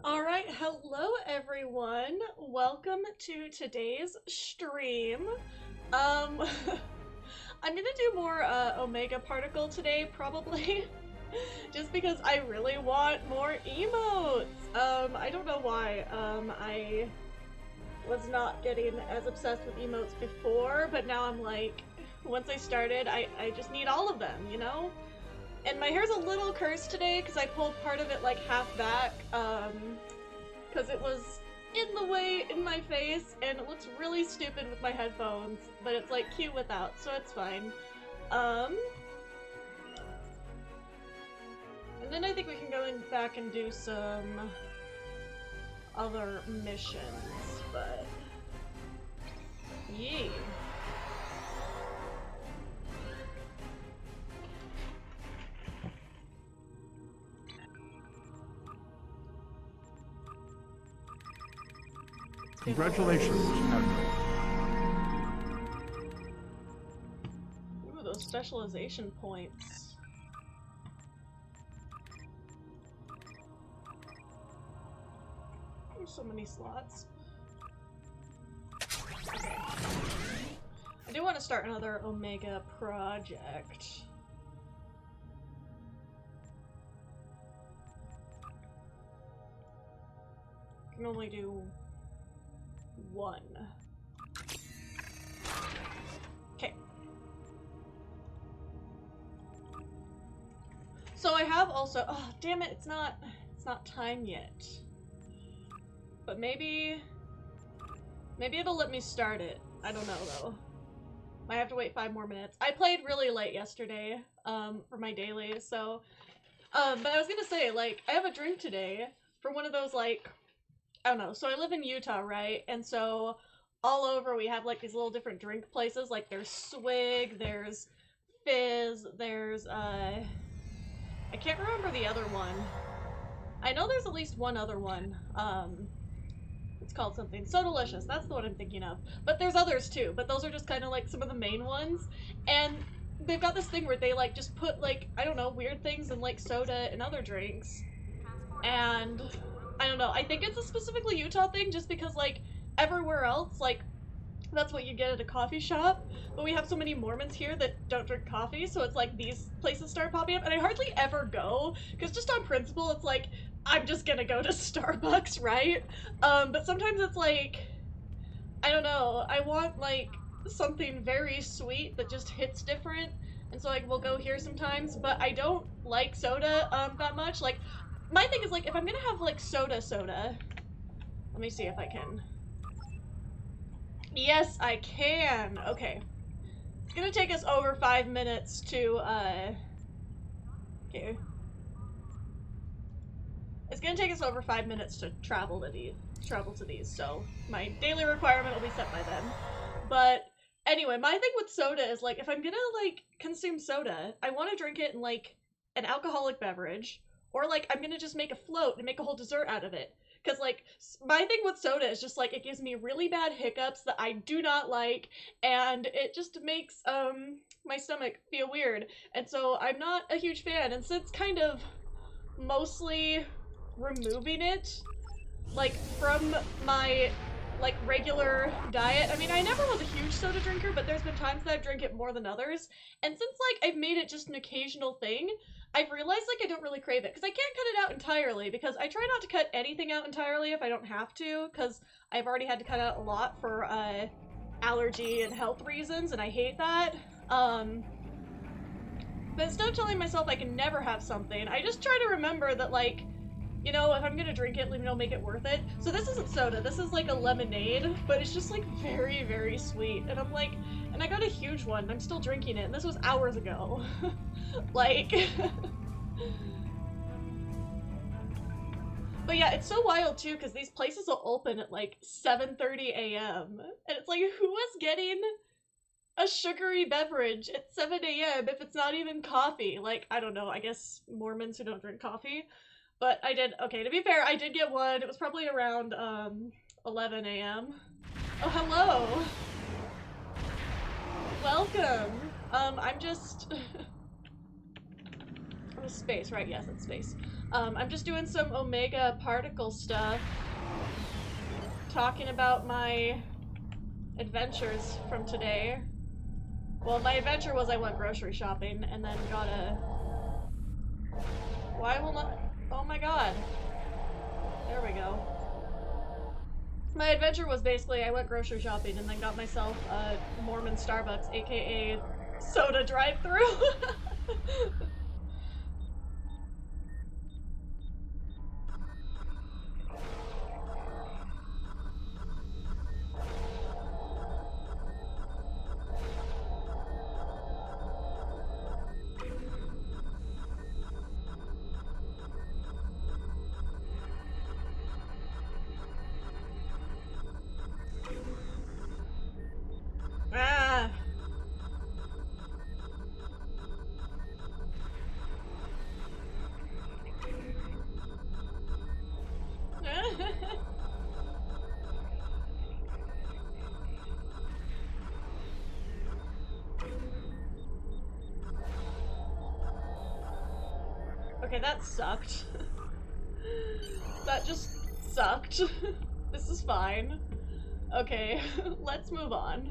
Alright, hello everyone. Welcome to today's stream. I'm gonna do more Omega Particle today, probably. Just because I really want more emotes. I don't know why. I was not getting as obsessed with emotes before, but now I'm like, once I started, I just need all of them, you know? And my hair's a little cursed today because I pulled part of it like half back, because it was in the way in my face, and it looks really stupid with my headphones, but it's like cute without, so it's fine. And then I think we can go back and do some other missions, but yay. Congratulations, Admiral. Ooh, those specialization points. There's so many slots. Okay. I do want to start another Omega project. I can only do one. Okay. So I have also, oh damn it, it's not time yet. But maybe it'll let me start it. I don't know though. Might have to wait 5 more minutes. I played really late yesterday, for my daily, so but I was gonna say, like, I have a drink today for one of those, like, I don't know, so I live in Utah, right? And so all over we have like these little different drink places, like there's Swig, there's Fizz, there's I can't remember the other one. I know there's at least one other one. It's called something. So Delicious, that's the one I'm thinking of. But there's others too, but those are just kind of like some of the main ones. And they've got this thing where they like just put like, I don't know, weird things in like soda and other drinks. And I don't know, I think it's a specifically Utah thing just because, like, everywhere else, like, that's what you get at a coffee shop, but we have so many Mormons here that don't drink coffee, so it's like these places start popping up, and I hardly ever go, because just on principle, it's like, I'm just gonna go to Starbucks, right? But sometimes it's like, I don't know, I want, like, something very sweet that just hits different, and so, like, we'll go here sometimes, but I don't like soda, that much, like, my thing is, like, if I'm gonna have, like, soda, let me see if I can. Yes, I can! Okay. It's gonna take us over 5 minutes to, okay. It's gonna take us over 5 minutes to travel to these, so my daily requirement will be set by then. But, anyway, my thing with soda is, like, if I'm gonna, like, consume soda, I want to drink it in, like, an alcoholic beverage, or, like, I'm gonna just make a float and make a whole dessert out of it. Because, like, my thing with soda is just, like, it gives me really bad hiccups that I do not like, and it just makes, my stomach feel weird. And so I'm not a huge fan, and since kind of mostly removing it, like, from my, like, regular diet, I mean, I never was a huge soda drinker, but there's been times that I've drank it more than others, and since, like, I've made it just an occasional thing, I've realized, like, I don't really crave it, because I can't cut it out entirely, because I try not to cut anything out entirely if I don't have to, because I've already had to cut out a lot for, allergy and health reasons, and I hate that. But instead of telling myself I can never have something, I just try to remember that, like, you know, if I'm gonna drink it, you know, make it worth it. So this isn't soda, this is like a lemonade, but it's just like very, very sweet. And I'm like, and I got a huge one, and I'm still drinking it, and this was hours ago. Like, but yeah, it's so wild too, because these places will open at like 7:30 a.m. And it's like, who is getting a sugary beverage at 7 a.m. if it's not even coffee? Like, I don't know, I guess Mormons who don't drink coffee. But I did, okay, to be fair, I did get one. It was probably around 11 a.m. Oh, hello! Welcome! I'm just... oh, space, right, yes, it's space. I'm just doing some Omega particle stuff. Talking about my adventures from today. Well, my adventure was I went grocery shopping and then got a... Why will not... Oh my god. There we go. My adventure was basically I went grocery shopping and then got myself a Mormon Starbucks, aka soda drive-thru. Okay, that sucked. That just sucked. This is fine. Okay, let's move on.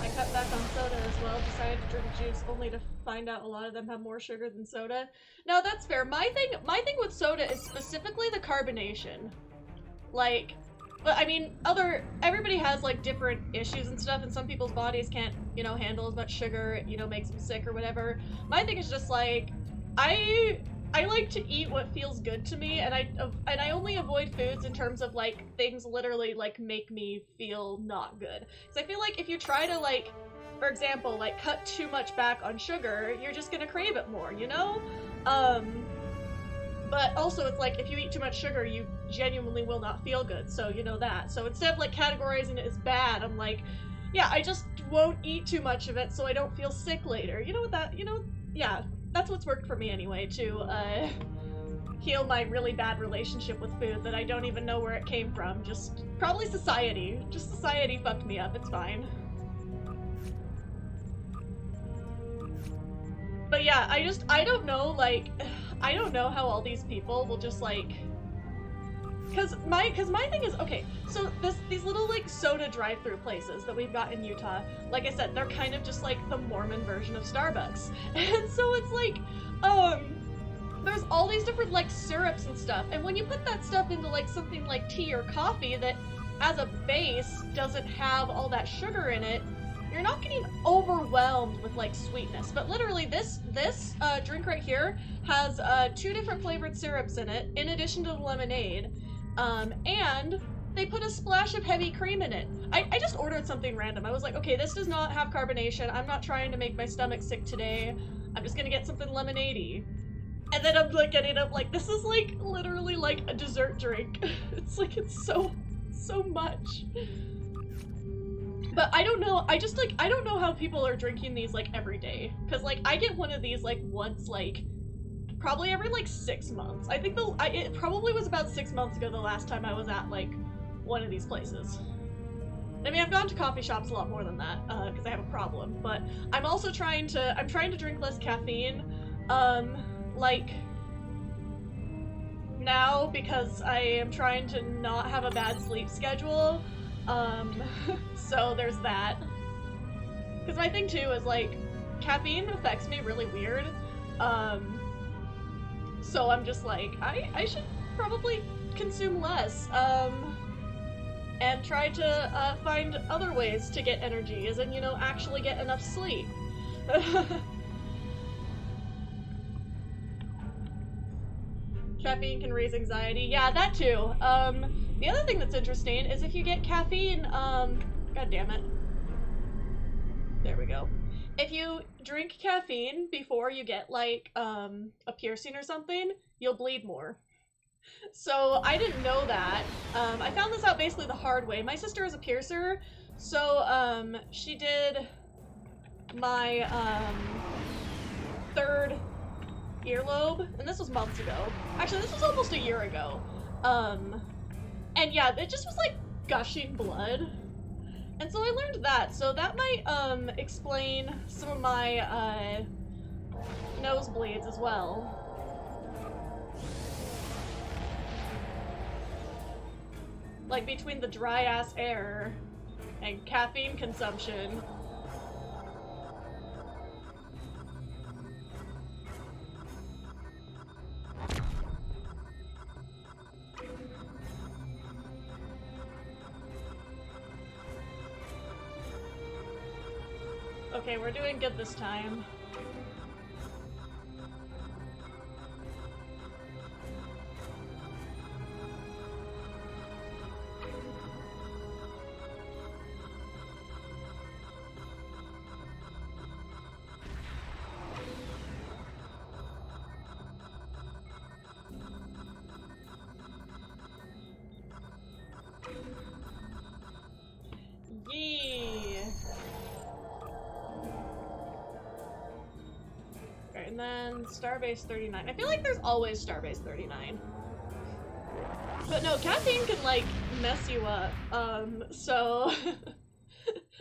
I cut back on soda as well, decided to drink juice only to find out a lot of them have more sugar than soda. No, that's fair. My thing with soda is specifically the carbonation. Like, but I mean, everybody has like different issues and stuff, and some people's bodies can't, you know, handle as much sugar, it, you know, makes them sick or whatever. My thing is just like, I like to eat what feels good to me, and I only avoid foods in terms of like things literally like make me feel not good. Because I feel like if you try to like, for example, like cut too much back on sugar, you're just gonna crave it more, you know? But also it's like if you eat too much sugar, you genuinely will not feel good, so you know that. So instead of like categorizing it as bad, I'm like, yeah, I just won't eat too much of it so I don't feel sick later. You know what that, you know, yeah. That's what's worked for me anyway, to heal my really bad relationship with food that I don't even know where it came from. Just probably society. Just society fucked me up, it's fine. But yeah, I don't know, like, I don't know how all these people will just like, cause my thing is, okay, so these little like soda drive-through places that we've got in Utah, like I said, they're kind of just like the Mormon version of Starbucks. And so it's like, there's all these different like syrups and stuff, and when you put that stuff into like something like tea or coffee that as a base doesn't have all that sugar in it, you're not getting overwhelmed with like sweetness. But literally this drink right here has 2 different flavored syrups in it, in addition to the lemonade. And they put a splash of heavy cream in it. I just ordered something random. I was like, okay, this does not have carbonation. I'm not trying to make my stomach sick today. I'm just gonna get something lemonade-y. And then I'm like getting up like, this is like literally like a dessert drink. It's like, it's so much. But I don't know, I don't know how people are drinking these like every day. Cause like I get one of these like once like, probably every like 6 months. I think it probably was about 6 months ago the last time I was at like one of these places. I mean, I've gone to coffee shops a lot more than that because I have a problem. But I'm also trying to drink less caffeine, like now because I am trying to not have a bad sleep schedule. So there's that. Because my thing too is like caffeine affects me really weird. So I'm just like, I should probably consume less, and try to find other ways to get energy, as in, you know, actually get enough sleep. Caffeine can raise anxiety. Yeah, that too. The other thing that's interesting is if you get caffeine, god damn it. There we go. If you drink caffeine before you get, like, a piercing or something, you'll bleed more. So, I didn't know that. I found this out basically the hard way. My sister is a piercer, so, she did my, 3rd earlobe, and this was months ago. Actually, this was almost a year ago. And yeah, it just was, like, gushing blood. And so I learned that, so that might, explain some of my, nosebleeds as well. Like, between the dry-ass air and caffeine consumption. Okay, we're doing good this time. And then Starbase 39. I feel like there's always Starbase 39. But no, caffeine can, like, mess you up. So...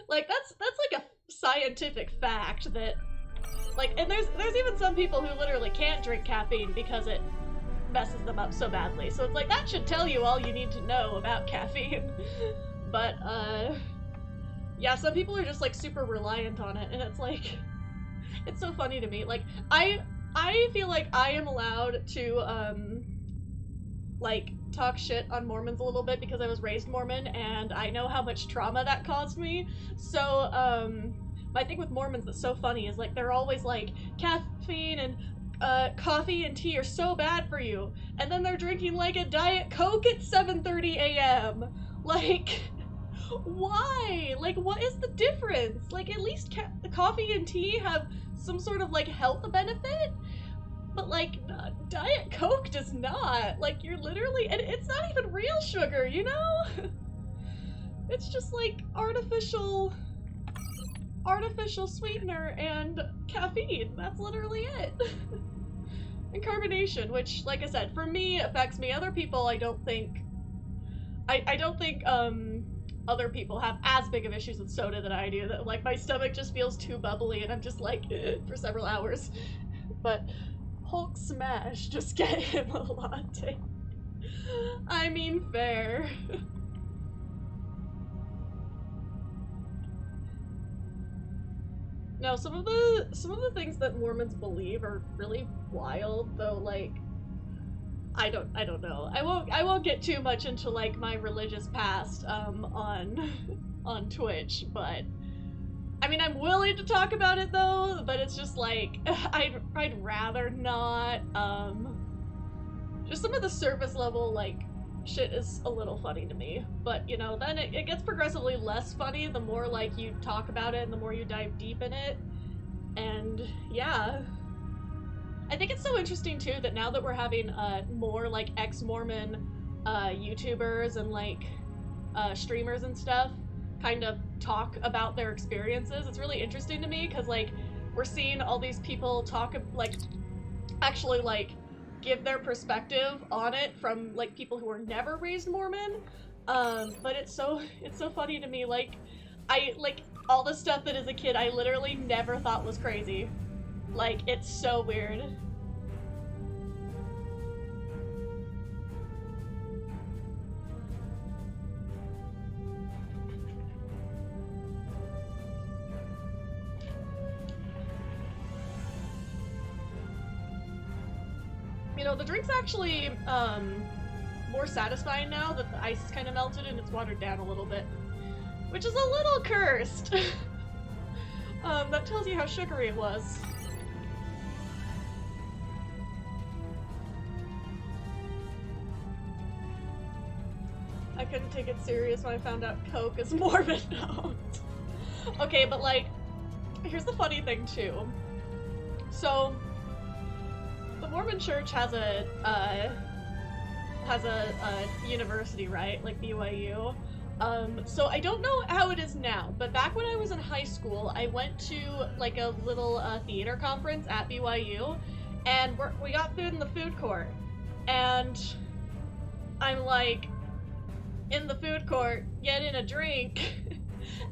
like, that's like a scientific fact that, like, and there's even some people who literally can't drink caffeine because it messes them up so badly. So it's like, that should tell you all you need to know about caffeine. But, yeah, some people are just, like, super reliant on it, and it's like, it's so funny to me. Like, I feel like I am allowed to, like, talk shit on Mormons a little bit because I was raised Mormon, and I know how much trauma that caused me. So, my thing with Mormons that's so funny is, like, they're always like, caffeine and coffee and tea are so bad for you, and then they're drinking, like, a Diet Coke at 7:30 a.m. Like, why? Like, what is the difference? Like, at least coffee and tea have some sort of, like, health benefit, but, like, Diet Coke does not. Like, you're literally, and it's not even real sugar, you know? It's just, like, artificial sweetener and caffeine. That's literally it. And carbonation, which, like I said, for me, affects me. Other people, I don't think other people have as big of issues with soda that I do. That, like, my stomach just feels too bubbly and I'm just like, for several hours. But Hulk smash, just get him a latte. I mean, fair. No, some of the things that Mormons believe are really wild, though. Like, I don't know. I won't get too much into, like, my religious past on Twitch, but I mean, I'm willing to talk about it though. But it's just like, I'd rather not. Just some of the surface level, like, shit is a little funny to me, but, you know, then it gets progressively less funny the more, like, you talk about it and the more you dive deep in it. And yeah, I think it's so interesting too that now that we're having more, like, ex-Mormon YouTubers and, like, streamers and stuff kind of talk about their experiences. It's really interesting to me because, like, we're seeing all these people talk, like, actually, like, give their perspective on it from, like, people who were never raised Mormon. But it's so funny to me. Like, all the stuff that as a kid I literally never thought was crazy. Like, it's so weird. You know, the drink's actually more satisfying now that the ice is kind of melted and it's watered down a little bit, which is a little cursed. That tells you how sugary it was. I couldn't take it serious when I found out Coke is Mormon now. Okay, but, like, here's the funny thing too. So, the Mormon Church has a university, right? Like BYU. So I don't know how it is now, but back when I was in high school, I went to, like, a little theater conference at BYU, and we got food in the food court, and I'm like, in the food court, getting a drink,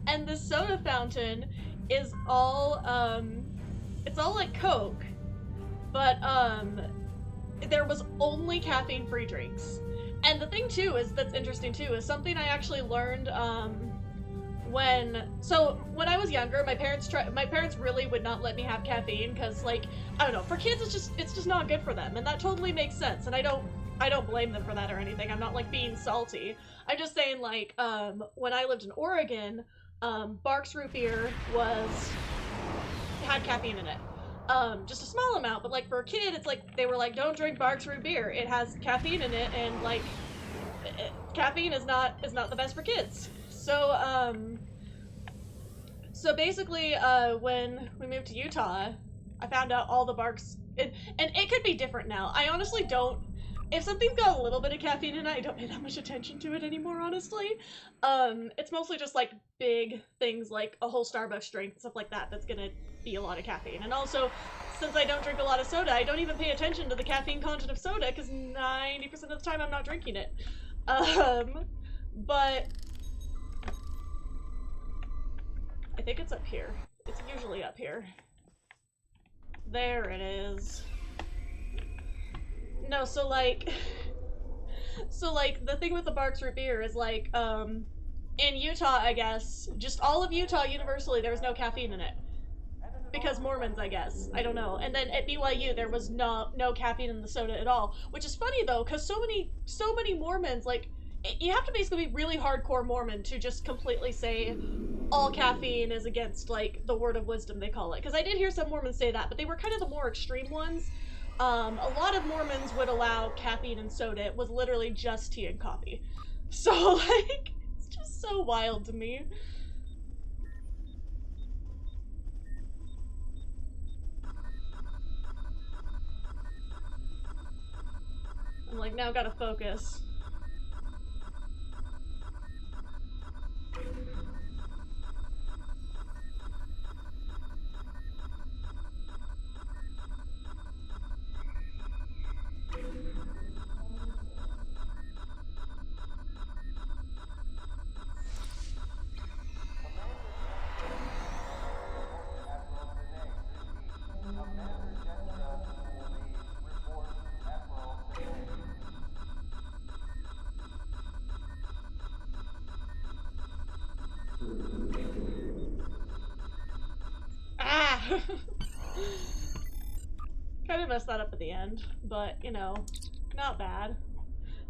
and the soda fountain is all, it's all like Coke, but, there was only caffeine-free drinks. And the thing, too, that's interesting, too, is something I actually learned, when I was younger, my parents really would not let me have caffeine, because, like, I don't know, for kids, it's just not good for them, and that totally makes sense, and I don't blame them for that or anything. I'm not, like, being salty. I'm just saying, like, when I lived in Oregon, Barks root beer had caffeine in it. Just a small amount, but, like, for a kid, it's like, they were like, don't drink Barks root beer. It has caffeine in it, and, like, caffeine is not the best for kids. So, so basically, when we moved to Utah, I found out all the Barks, and it could be different now. I honestly don't, if something's got a little bit of caffeine in it, I don't pay that much attention to it anymore, honestly. It's mostly just, like, big things like a whole Starbucks drink, stuff like that, that's gonna be a lot of caffeine. And also, since I don't drink a lot of soda, I don't even pay attention to the caffeine content of soda, because 90% of the time I'm not drinking it. But I think it's up here. usually up here. There it is. No, so like... So like, the thing with the Barks root beer is like, in Utah, I guess, just all of Utah universally, there was no caffeine in it. Because Mormons, I guess. I don't know. And then at BYU, there was no caffeine in the soda at all. Which is funny, though, because so many Mormons, like, you have to basically be really hardcore Mormon to just completely say all caffeine is against, like, the word of wisdom, they call it. Because I did hear some Mormons say that, but they were kind of the more extreme ones. A lot of Mormons would allow caffeine in soda. It was literally just tea and coffee. So, like, it's just so wild to me. I'm like, now gotta focus. Ah! Kind of messed that up at the end, but, you know, not bad.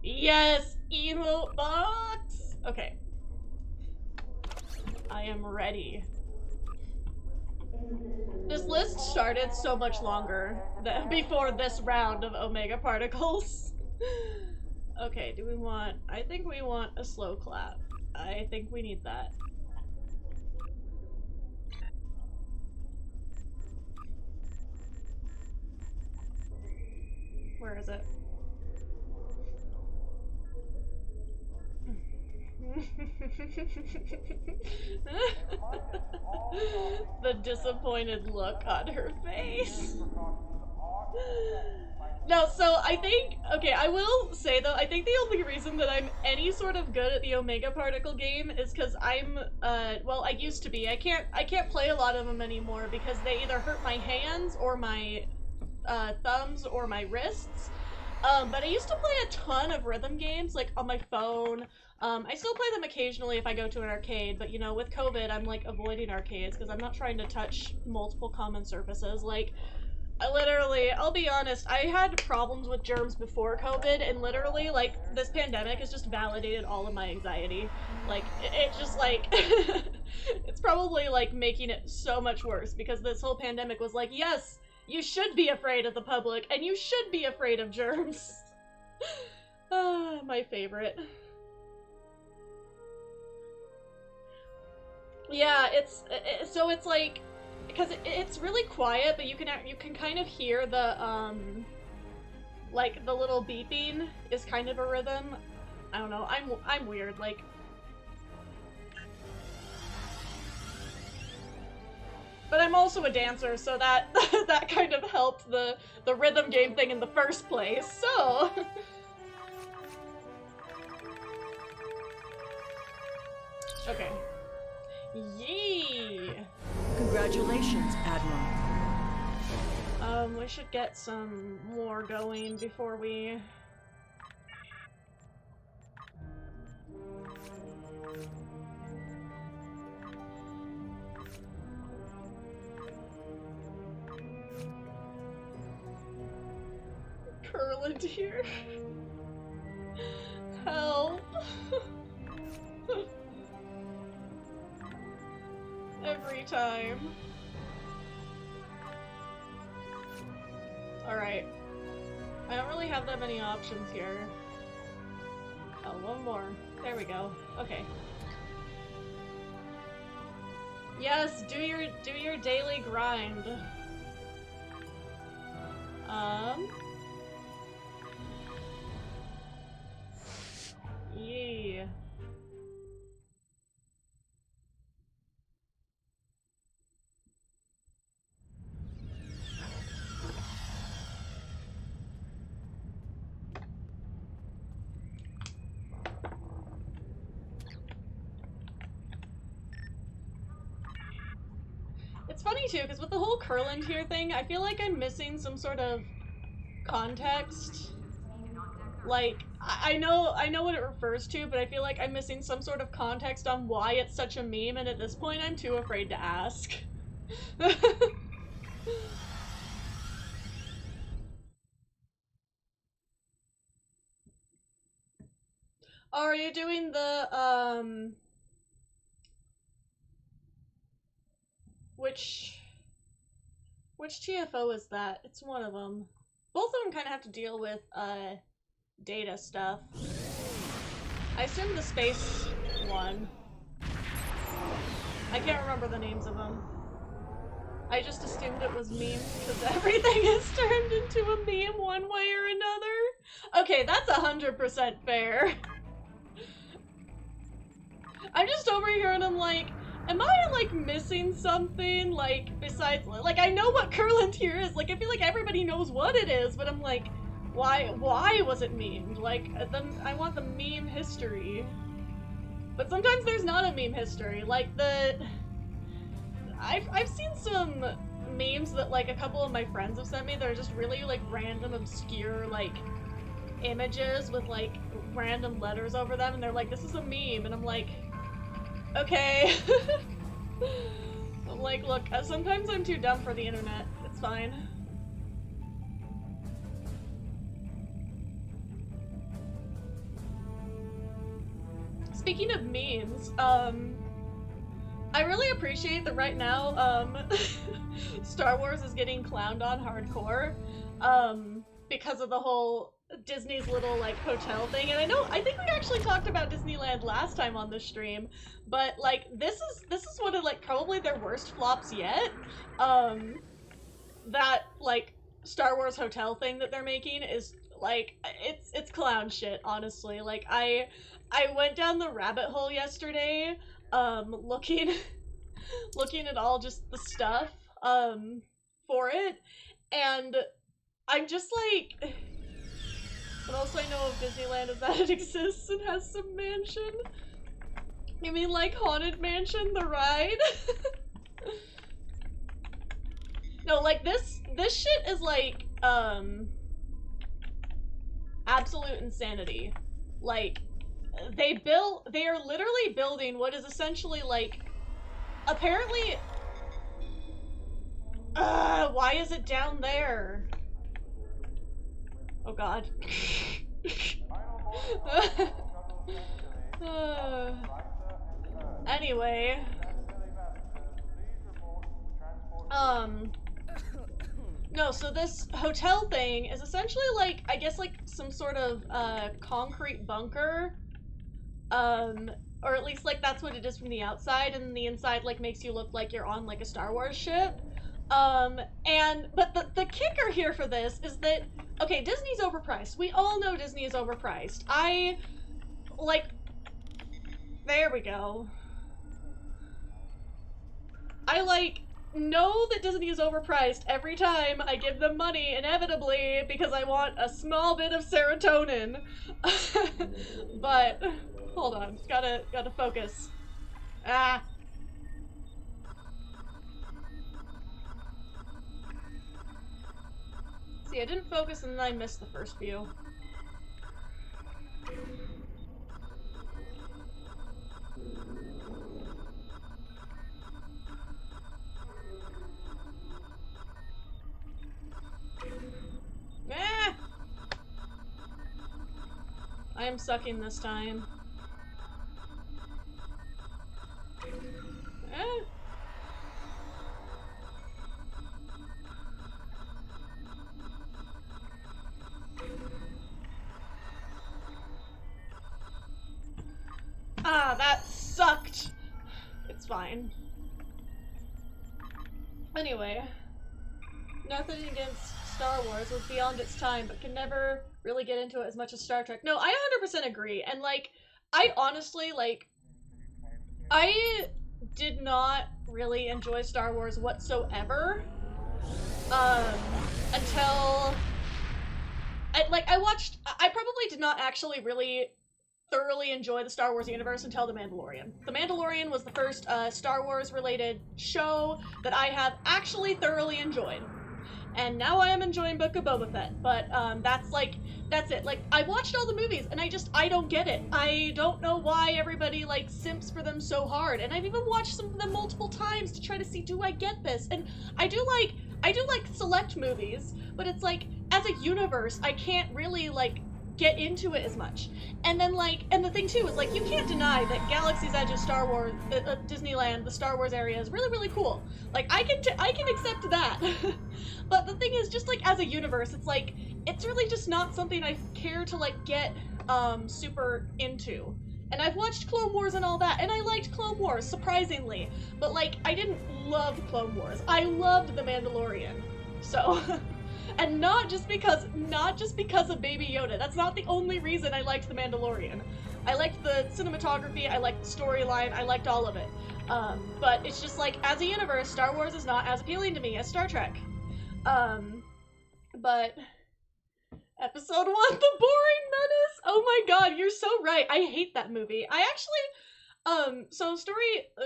Yes! Emote box! Okay. I am ready. This list started so much longer than before this round of Omega Particles. Okay, do we want... I think we want a slow clap. I think we need that. Where is it? The disappointed look on her face. No, so I think, okay, I will say though, I think the only reason that I'm any sort of good at the Omega Particle game is because I'm, well, I used to be. I can't play a lot of them anymore because they either hurt my hands or my thumbs or my wrists. But I used to play a ton of rhythm games, like, on my phone. I still play them occasionally if I go to an arcade, but, you know, with COVID, I'm, like, avoiding arcades because I'm not trying to touch multiple common surfaces. Like, I'll be honest, I had problems with germs before COVID, and literally, like, this pandemic has just validated all of my anxiety. Like, it's just, like, it's probably, like, making it so much worse, because this whole pandemic was like, yes, you should be afraid of the public, and you should be afraid of germs. My favorite. Yeah, so it's like, because it's really quiet, but you can kind of hear the like the little beeping is kind of a rhythm. I don't know. I'm weird. Like, but I'm also a dancer, so that that kind of helped the rhythm game thing in the first place. So. Okay. Yee! Congratulations, Admiral. We should get some more going before we... Curland here. Help. Every time. Alright. I don't really have that many options here. Oh, one more. There we go. Okay. Yes, do your daily grind. Yeah. It's funny funny too, because with the whole Curland here thing, I feel like I'm missing some sort of context. Like, I know what it refers to, but I feel like I'm missing some sort of context on why it's such a meme, and at this point I'm too afraid to ask. Are you doing the, which TFO is that? It's one of them. Both of them kind of have to deal with, data stuff. I assume the space one. I can't remember the names of them. I just assumed it was memes because everything is turned into a meme one way or another. Okay, that's 100% fair. I'm just over here and I'm like, am I, like, missing something? Like, besides, like, I know what Curland here is. Like, I feel like everybody knows what it is, but I'm like, why was it memed? Like, I want the meme history. But sometimes there's not a meme history. Like, I've seen some memes that, like, a couple of my friends have sent me that are just really, like, random, obscure, like, images with, like, random letters over them, and they're like, this is a meme, and I'm like, okay. I'm like, look, sometimes I'm too dumb for the internet. It's fine. Speaking of memes, I really appreciate that right now, Star Wars is getting clowned on hardcore, because of the whole Disney's little, like, hotel thing, and I think we actually talked about Disneyland last time on the stream, but, like, this is one of, like, probably their worst flops yet, that, like, Star Wars hotel thing that they're making is, like, it's clown shit, honestly. Like, I went down the rabbit hole yesterday, looking at all just the stuff, for it, and I'm just like, what else I know of Disneyland is that it exists and has some mansion. You mean like Haunted Mansion, the ride? No, like this shit is like, absolute insanity. Like, they are literally building what is essentially like, apparently, why is it down there? Oh god. Anyway. No, so this hotel thing is essentially like, I guess like some sort of, concrete bunker. Or at least like that's what it is from the outside, and the inside like makes you look like you're on like a Star Wars ship. But the kicker here for this is that, okay, Disney's overpriced. We all know Disney is overpriced. There we go. I, like, know that Disney is overpriced every time I give them money, inevitably, because I want a small bit of serotonin. But, hold on, gotta focus. Ah. See, I didn't focus and then I missed the first view. Ah! I am sucking this time. Ah! Ah, that sucked! It's fine. Anyway, nothing against Star Wars, was beyond its time, but can never really get into it as much as Star Trek. No, I 100% agree, and like, I honestly, like, I did not really enjoy Star Wars whatsoever, until, I probably did not actually really thoroughly enjoy the Star Wars universe until The Mandalorian. The Mandalorian was the first Star Wars related show that I have actually thoroughly enjoyed. And now I am enjoying Book of Boba Fett, but that's it. Like, I watched all the movies, and I don't get it. I don't know why everybody, like, simps for them so hard, and I've even watched some of them multiple times to try to see, do I get this? And I do like select movies, but it's like, as a universe, I can't really, like, get into it as much. And then, like, and the thing too is, like, you can't deny that Galaxy's Edge of Star Wars, Disneyland, the Star Wars area is really, really cool. Like, I can accept that. But the thing is, just, like, as a universe, it's like, it's really just not something I care to, like, get, super into. And I've watched Clone Wars and all that, and I liked Clone Wars, surprisingly. But, like, I didn't love Clone Wars. I loved The Mandalorian. So... And not just because of Baby Yoda. That's not the only reason I liked The Mandalorian. I liked the cinematography, I liked the storyline, I liked all of it. But it's just like, as a universe, Star Wars is not as appealing to me as Star Trek. But Episode 1, The Boring Menace! Oh my god, you're so right. I hate that movie. I actually, so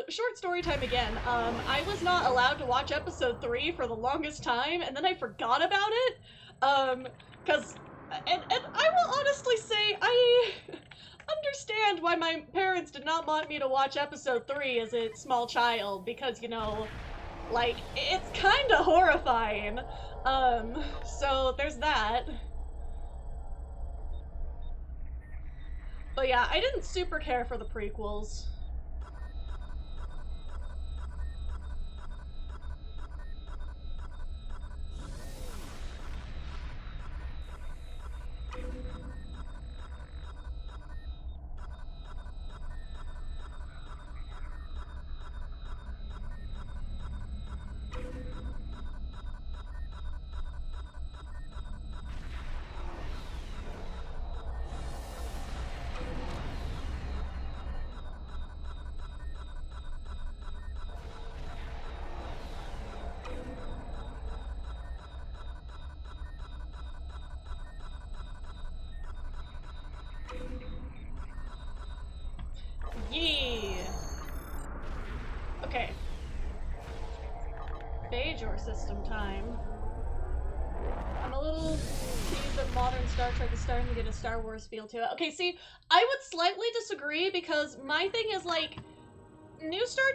short story time again. I was not allowed to watch episode 3 for the longest time, and then I forgot about it. And I will honestly say, I understand why my parents did not want me to watch episode 3 as a small child, because, you know, like, it's kinda horrifying. So there's that. But yeah, I didn't super care for the prequels. Yee! Okay. Bajor system time. I'm a little teased that modern Star Trek is starting to get a Star Wars feel to it. Okay, see, I would slightly disagree because my thing is, like, new Star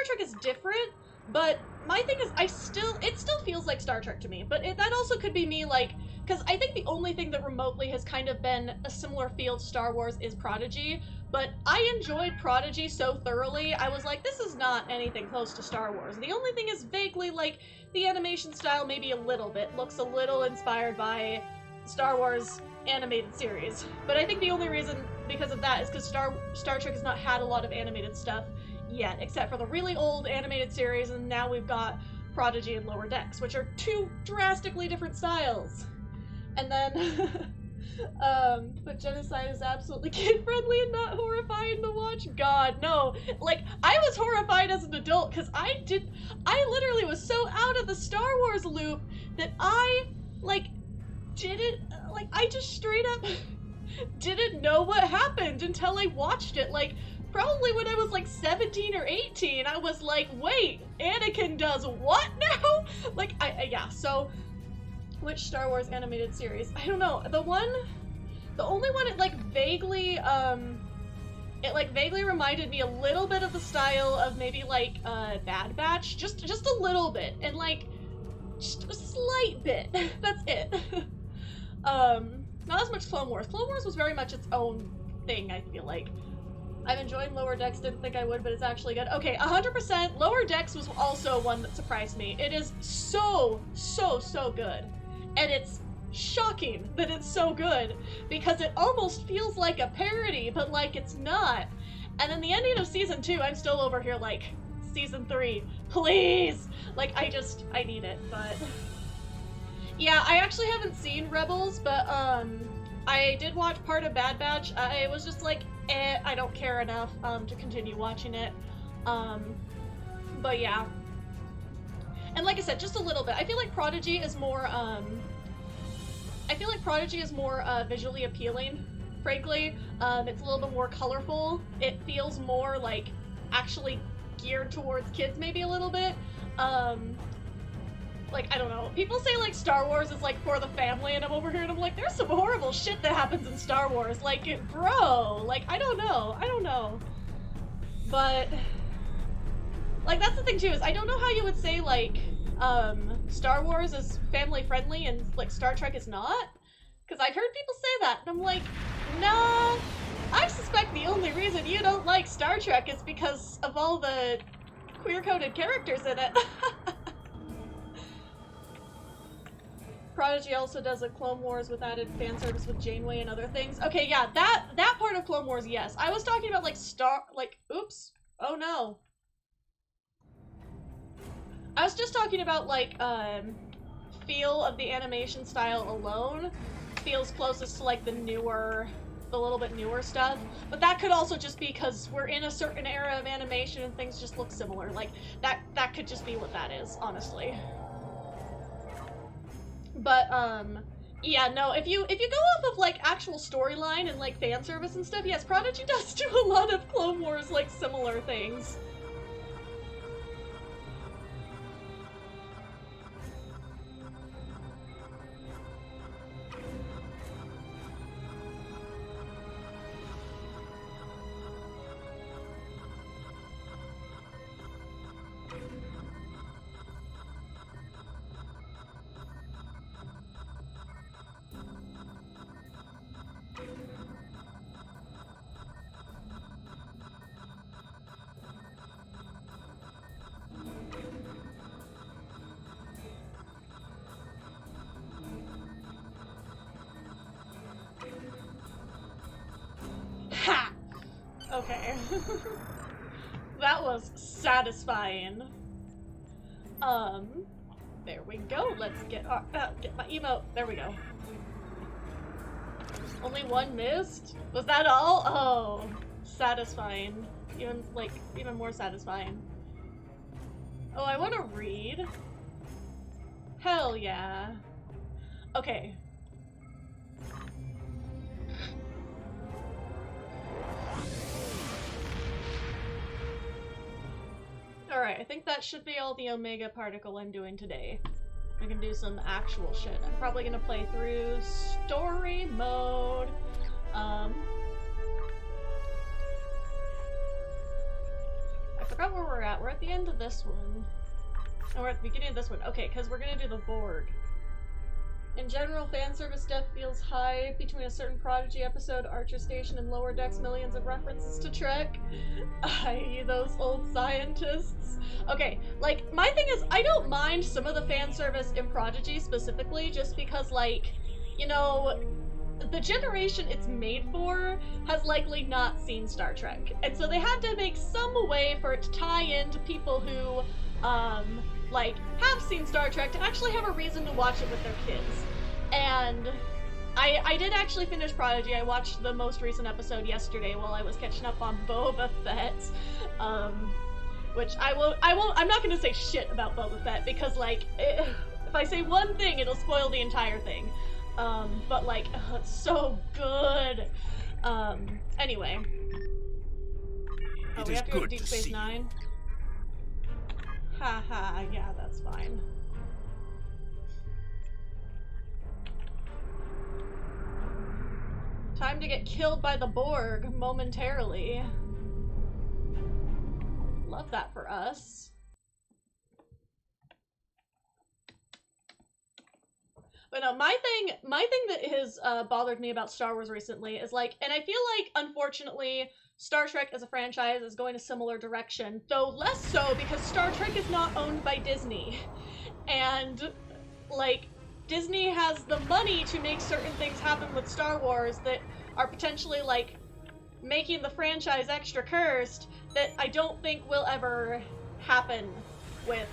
Trek is different, but my thing is, it still feels like Star Trek to me, but that also could be me, like, because I think the only thing that remotely has kind of been a similar feel to Star Wars is Prodigy, but I enjoyed Prodigy so thoroughly, I was like, this is not anything close to Star Wars. The only thing is vaguely, like, the animation style maybe a little bit, looks a little inspired by Star Wars animated series. But I think the only reason because of that is because Star Trek has not had a lot of animated stuff yet, except for the really old animated series, and now we've got Prodigy and Lower Decks, which are two drastically different styles. And then, but Genocide is absolutely kid-friendly and not horrifying to watch? God, no. Like, I was horrified as an adult, because I literally was so out of the Star Wars loop that I just straight up didn't know what happened until I watched it. Like, probably when I was like 17 or 18, I was like, wait, Anakin does what now? Like, yeah, so... Which Star Wars animated series? I don't know. The only one it vaguely reminded me a little bit of the style of maybe like Bad Batch, just a little bit, and like just a slight bit. That's it. Not as much Clone Wars. Clone Wars was very much its own thing, I feel like. I'm enjoying Lower Decks, didn't think I would, but it's actually good. Okay, 100%, Lower Decks was also one that surprised me. It is so good. And it's shocking that it's so good, because it almost feels like a parody, but like it's not. And then the ending of season 2, I'm still over here like, season 3, please! Like, I need it, but... Yeah, I actually haven't seen Rebels, but I did watch part of Bad Batch. I was just like, I don't care enough to continue watching it. But yeah. And like I said, just a little bit. I feel like Prodigy is more visually appealing frankly. It's a little bit more colorful. It feels more like actually geared towards kids maybe a little bit. Like, I don't know. People say, like, Star Wars is, like, for the family, and I'm over here and I'm like, there's some horrible shit that happens in Star Wars. Like, bro, like, I don't know. But, like, that's the thing, too, is I don't know how you would say, like, Star Wars is family-friendly and, like, Star Trek is not. Because I've heard people say that, and I'm like, nah, I suspect the only reason you don't like Star Trek is because of all the queer-coded characters in it. Prodigy also does a Clone Wars with added fan service with Janeway and other things. Okay, yeah, that part of Clone Wars, yes. I was talking about, like, oops. Oh, no. I was just talking about, like, feel of the animation style alone feels closest to, like, the little bit newer stuff. But that could also just be because we're in a certain era of animation and things just look similar. Like, that could just be what that is, honestly. But, yeah, no, if you go off of, like, actual storyline and, like, fan service and stuff, yes, Prodigy does do a lot of Clone Wars, like, similar things. Okay. That was satisfying. There we go. Let's get my emote. There we go. Only one missed? Was that all? Oh, satisfying. Even more satisfying. Oh, I want to read. Hell yeah. Okay. Alright, I think that should be all the Omega particle I'm doing today. I can do some actual shit. I'm probably gonna play through story mode. I forgot where we're at. We're at the end of this one. Oh, we're at the beginning of this one. Okay, because we're gonna do the Borg. In general, fan service depth feels high between a certain Prodigy episode, Archer Station, and Lower Decks. Millions of references to Trek. I.e. those old scientists. Okay, like, my thing is, I don't mind some of the fan service in Prodigy specifically, just because, like, you know, the generation it's made for has likely not seen Star Trek. And so they had to make some way for it to tie into people who, like, have seen Star Trek to actually have a reason to watch it with their kids. And I did actually finish Prodigy. I watched the most recent episode yesterday while I was catching up on Boba Fett. Which I'm not gonna say shit about Boba Fett because, like, if I say one thing, it'll spoil the entire thing. But, like, it's so good. Anyway. Oh, we have to go to Deep Space Nine? Haha, yeah, that's fine. Time to get killed by the Borg momentarily. Love that for us. But no, my thing that has bothered me about Star Wars recently is, like, and I feel like, unfortunately, Star Trek as a franchise is going a similar direction, though less so because Star Trek is not owned by Disney. And, like, Disney has the money to make certain things happen with Star Wars that are potentially, like, making the franchise extra cursed that I don't think will ever happen with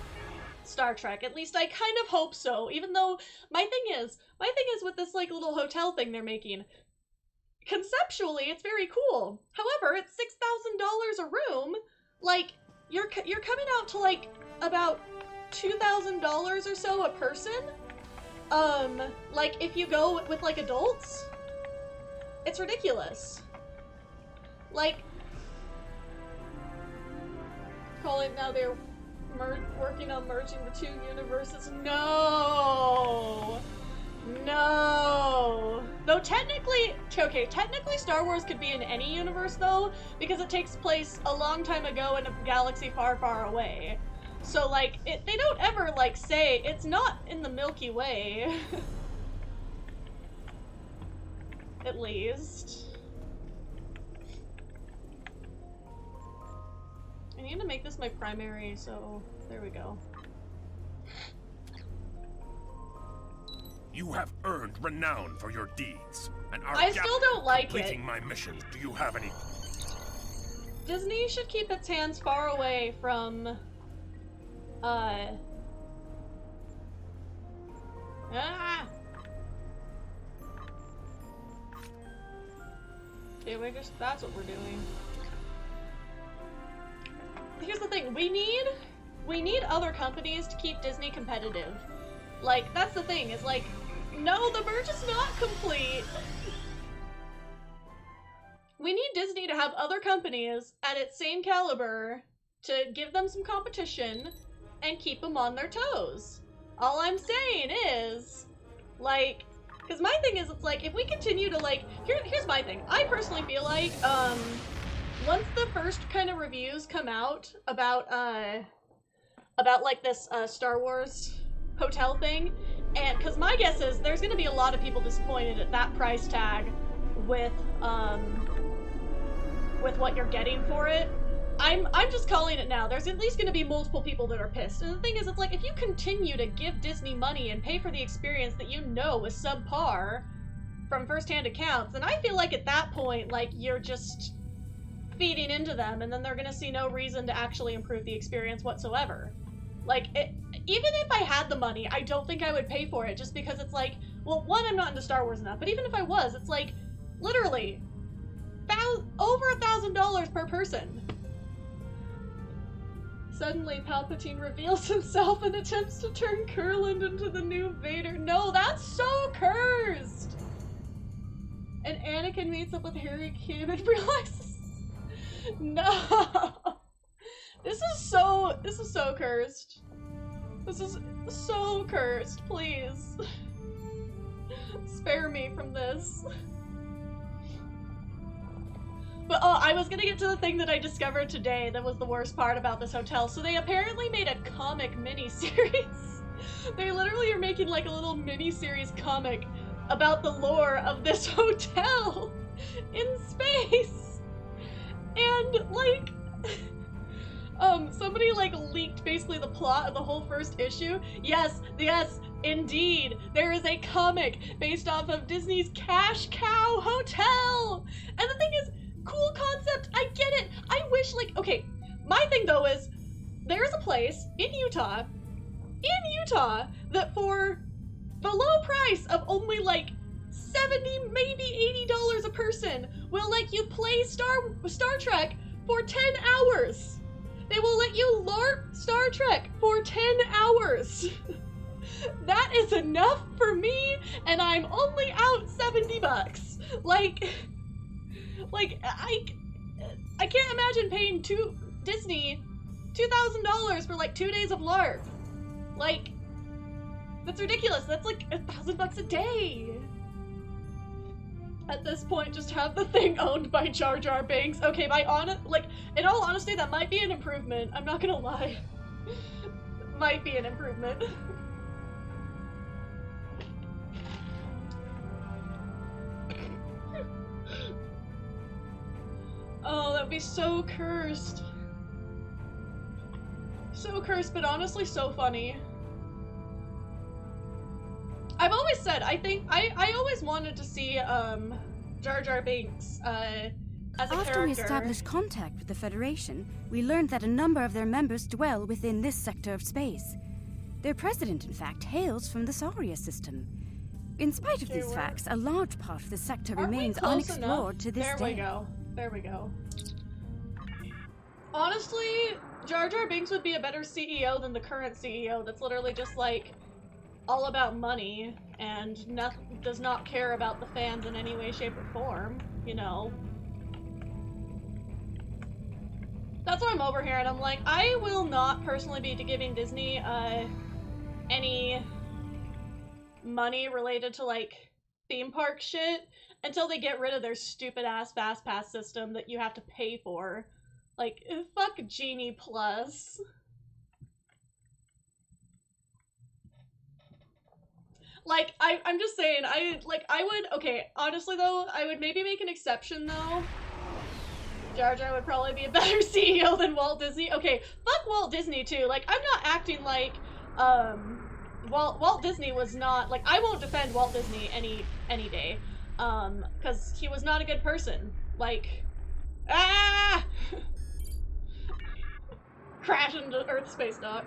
Star Trek. At least I kind of hope so, even though my thing is with this, like, little hotel thing they're making, conceptually it's very cool. However, it's $6,000 a room. Like, you're coming out to, like, about $2,000 or so a person. Like, if you go with, like, adults. It's ridiculous. Like, call it now they're working on merging the two universes. No! No! Though technically, okay, technically Star Wars could be in any universe though, because it takes place a long time ago in a galaxy far, far away. So like, they don't ever like say, it's not in the Milky Way. At least. I need to make this my primary, so there we go. You have earned renown for your deeds, and are I still don't like completing it. my mission. Do you have any? Disney should keep its hands far away from, Ah! Okay, that's what we're doing. Here's the thing, we need other companies to keep Disney competitive. Like, that's the thing, is like, no, the merge is not complete. We need Disney to have other companies at its same caliber to give them some competition and keep them on their toes. All I'm saying is, like, because my thing is, it's like, if we continue to, like, here's my thing. I personally feel like, once the first kind of reviews come out about like this, Star Wars hotel thing, and, because my guess is there's gonna be a lot of people disappointed at that price tag with what you're getting for it. I'm just calling it now. There's at least gonna be multiple people that are pissed. And the thing is, it's like, if you continue to give Disney money and pay for the experience that you know is subpar from first-hand accounts, then I feel like at that point, like, you're just feeding into them, and then they're gonna see no reason to actually improve the experience whatsoever. Like, even if I had the money, I don't think I would pay for it, just because it's like, well, one, I'm not into Star Wars enough, but even if I was, it's like, literally, over $1,000 per person. Suddenly, Palpatine reveals himself and attempts to turn Kurland into the new Vader. No, that's so cursed! And Anakin meets up with Harry Kim and realizes... No! This is so cursed. This is so cursed, please. Spare me from this. But oh, I was gonna get to the thing that I discovered today that was the worst part about this hotel. So they apparently made a comic mini-series. They literally are making like a little mini-series comic about the lore of this hotel in space. And like, somebody like leaked basically the plot of the whole first issue. Yes, indeed, there is a comic based off of Disney's Cash Cow Hotel. And the thing is, cool concept, I get it. I wish, like, okay, my thing though is, there's a place in Utah that for the low price of only like $70, maybe $80 a person will let you play Star Trek for 10 hours. They will let you LARP Star Trek for 10 hours. That is enough for me, and I'm only out $70. Like I can't imagine paying Disney $2,000 for like 2 days of LARP. Like, that's ridiculous. That's like $1,000 a day. At this point, just have the thing owned by Jar Jar Binks. Okay, in all honesty, that might be an improvement. I'm not gonna lie. Might be an improvement. Oh, that would be so cursed. So cursed, but honestly so funny. I've always said, I always wanted to see, Jar Jar Binks, as a character. After we established contact with the Federation, we learned that a number of their members dwell within this sector of space. Their president, in fact, hails from the Saria system. In spite of these facts, a large part of the sector remains unexplored to this day. There we go. Honestly, Jar Jar Binks would be a better CEO than the current CEO that's literally just like, all about money and does not care about the fans in any way, shape, or form, you know. That's why I'm over here and I'm like, I will not personally be giving Disney any money related to like theme park shit until they get rid of their stupid ass fast pass system that you have to pay for. Like, fuck Genie Plus. Like, I'm just saying, I would, okay, honestly though, I would maybe make an exception though. Jar Jar would probably be a better CEO than Walt Disney. Okay, fuck Walt Disney too. Like, I'm not acting like, Walt Disney was not, like, I won't defend Walt Disney any day. Cause he was not a good person. Like, ah! Crash into Earth Space Dock.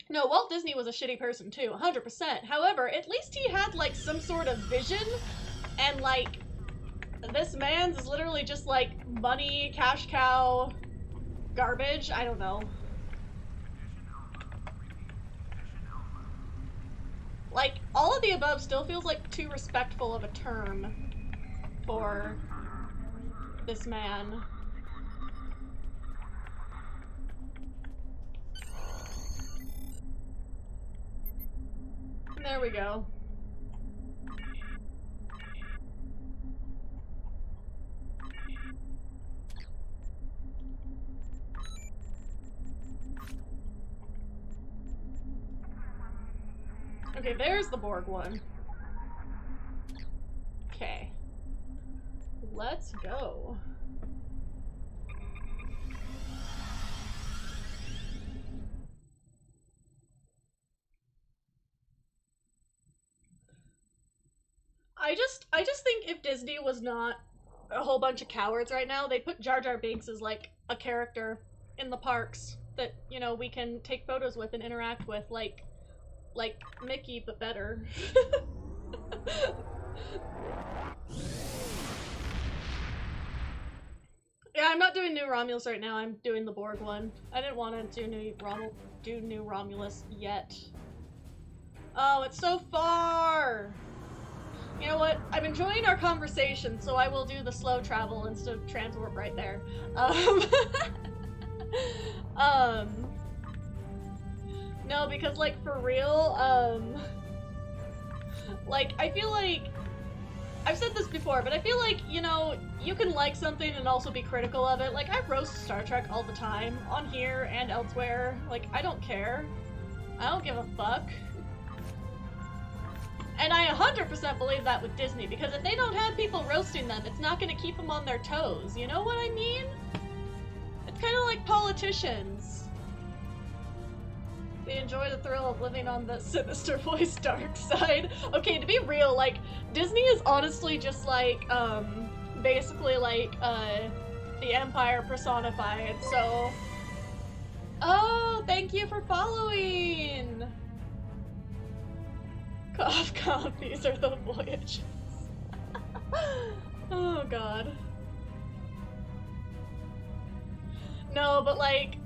No, Walt Disney was a shitty person too, 100%. However, at least he had like some sort of vision, and like, this man's is literally just like money, cash cow, garbage, I don't know. Like, all of the above still feels like too respectful of a term for this man. There we go. Okay, there's the Borg one. Okay. Let's go. I just think if Disney was not a whole bunch of cowards right now, they'd put Jar Jar Binks as like a character in the parks that, you know, we can take photos with and interact with, like Mickey, but better. Yeah, I'm not doing New Romulus right now, I'm doing the Borg one. I didn't want to do New Romulus yet. Oh, it's so far! You know what? I'm enjoying our conversation, so I will do the slow travel instead of transwarp right there. No, because, like, for real, like, I feel like, I've said this before, but I feel like, you know, you can like something and also be critical of it. Like, I roast Star Trek all the time, on here and elsewhere. Like, I don't care. I don't give a fuck. And I 100% believe that with Disney, because if they don't have people roasting them, it's not going to keep them on their toes. You know what I mean? It's kind of like politicians. They enjoy the thrill of living on the sinister voice dark side. Okay, to be real, like, Disney is honestly just like, basically like, the Empire personified, so... Oh, thank you for following! Cough, cough, these are the voyages. Oh god. No, but like,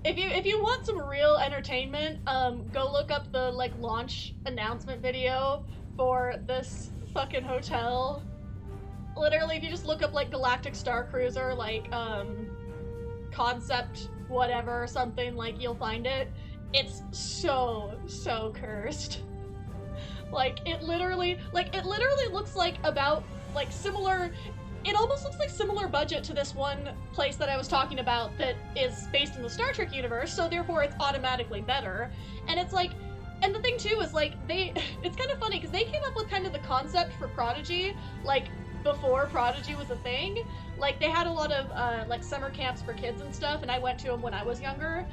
if you want some real entertainment, go look up the like launch announcement video for this fucking hotel. Literally, if you just look up like Galactic Star Cruiser, like concept whatever or something, like you'll find it. It's so cursed. Like, it literally looks like about, like, similar, it almost looks like similar budget to this one place that I was talking about that is based in the Star Trek universe, so therefore it's automatically better. And it's like, and the thing too is, like, it's kind of funny, because they came up with kind of the concept for Prodigy, like, before Prodigy was a thing. Like, they had a lot of, like, summer camps for kids and stuff, and I went to them when I was younger.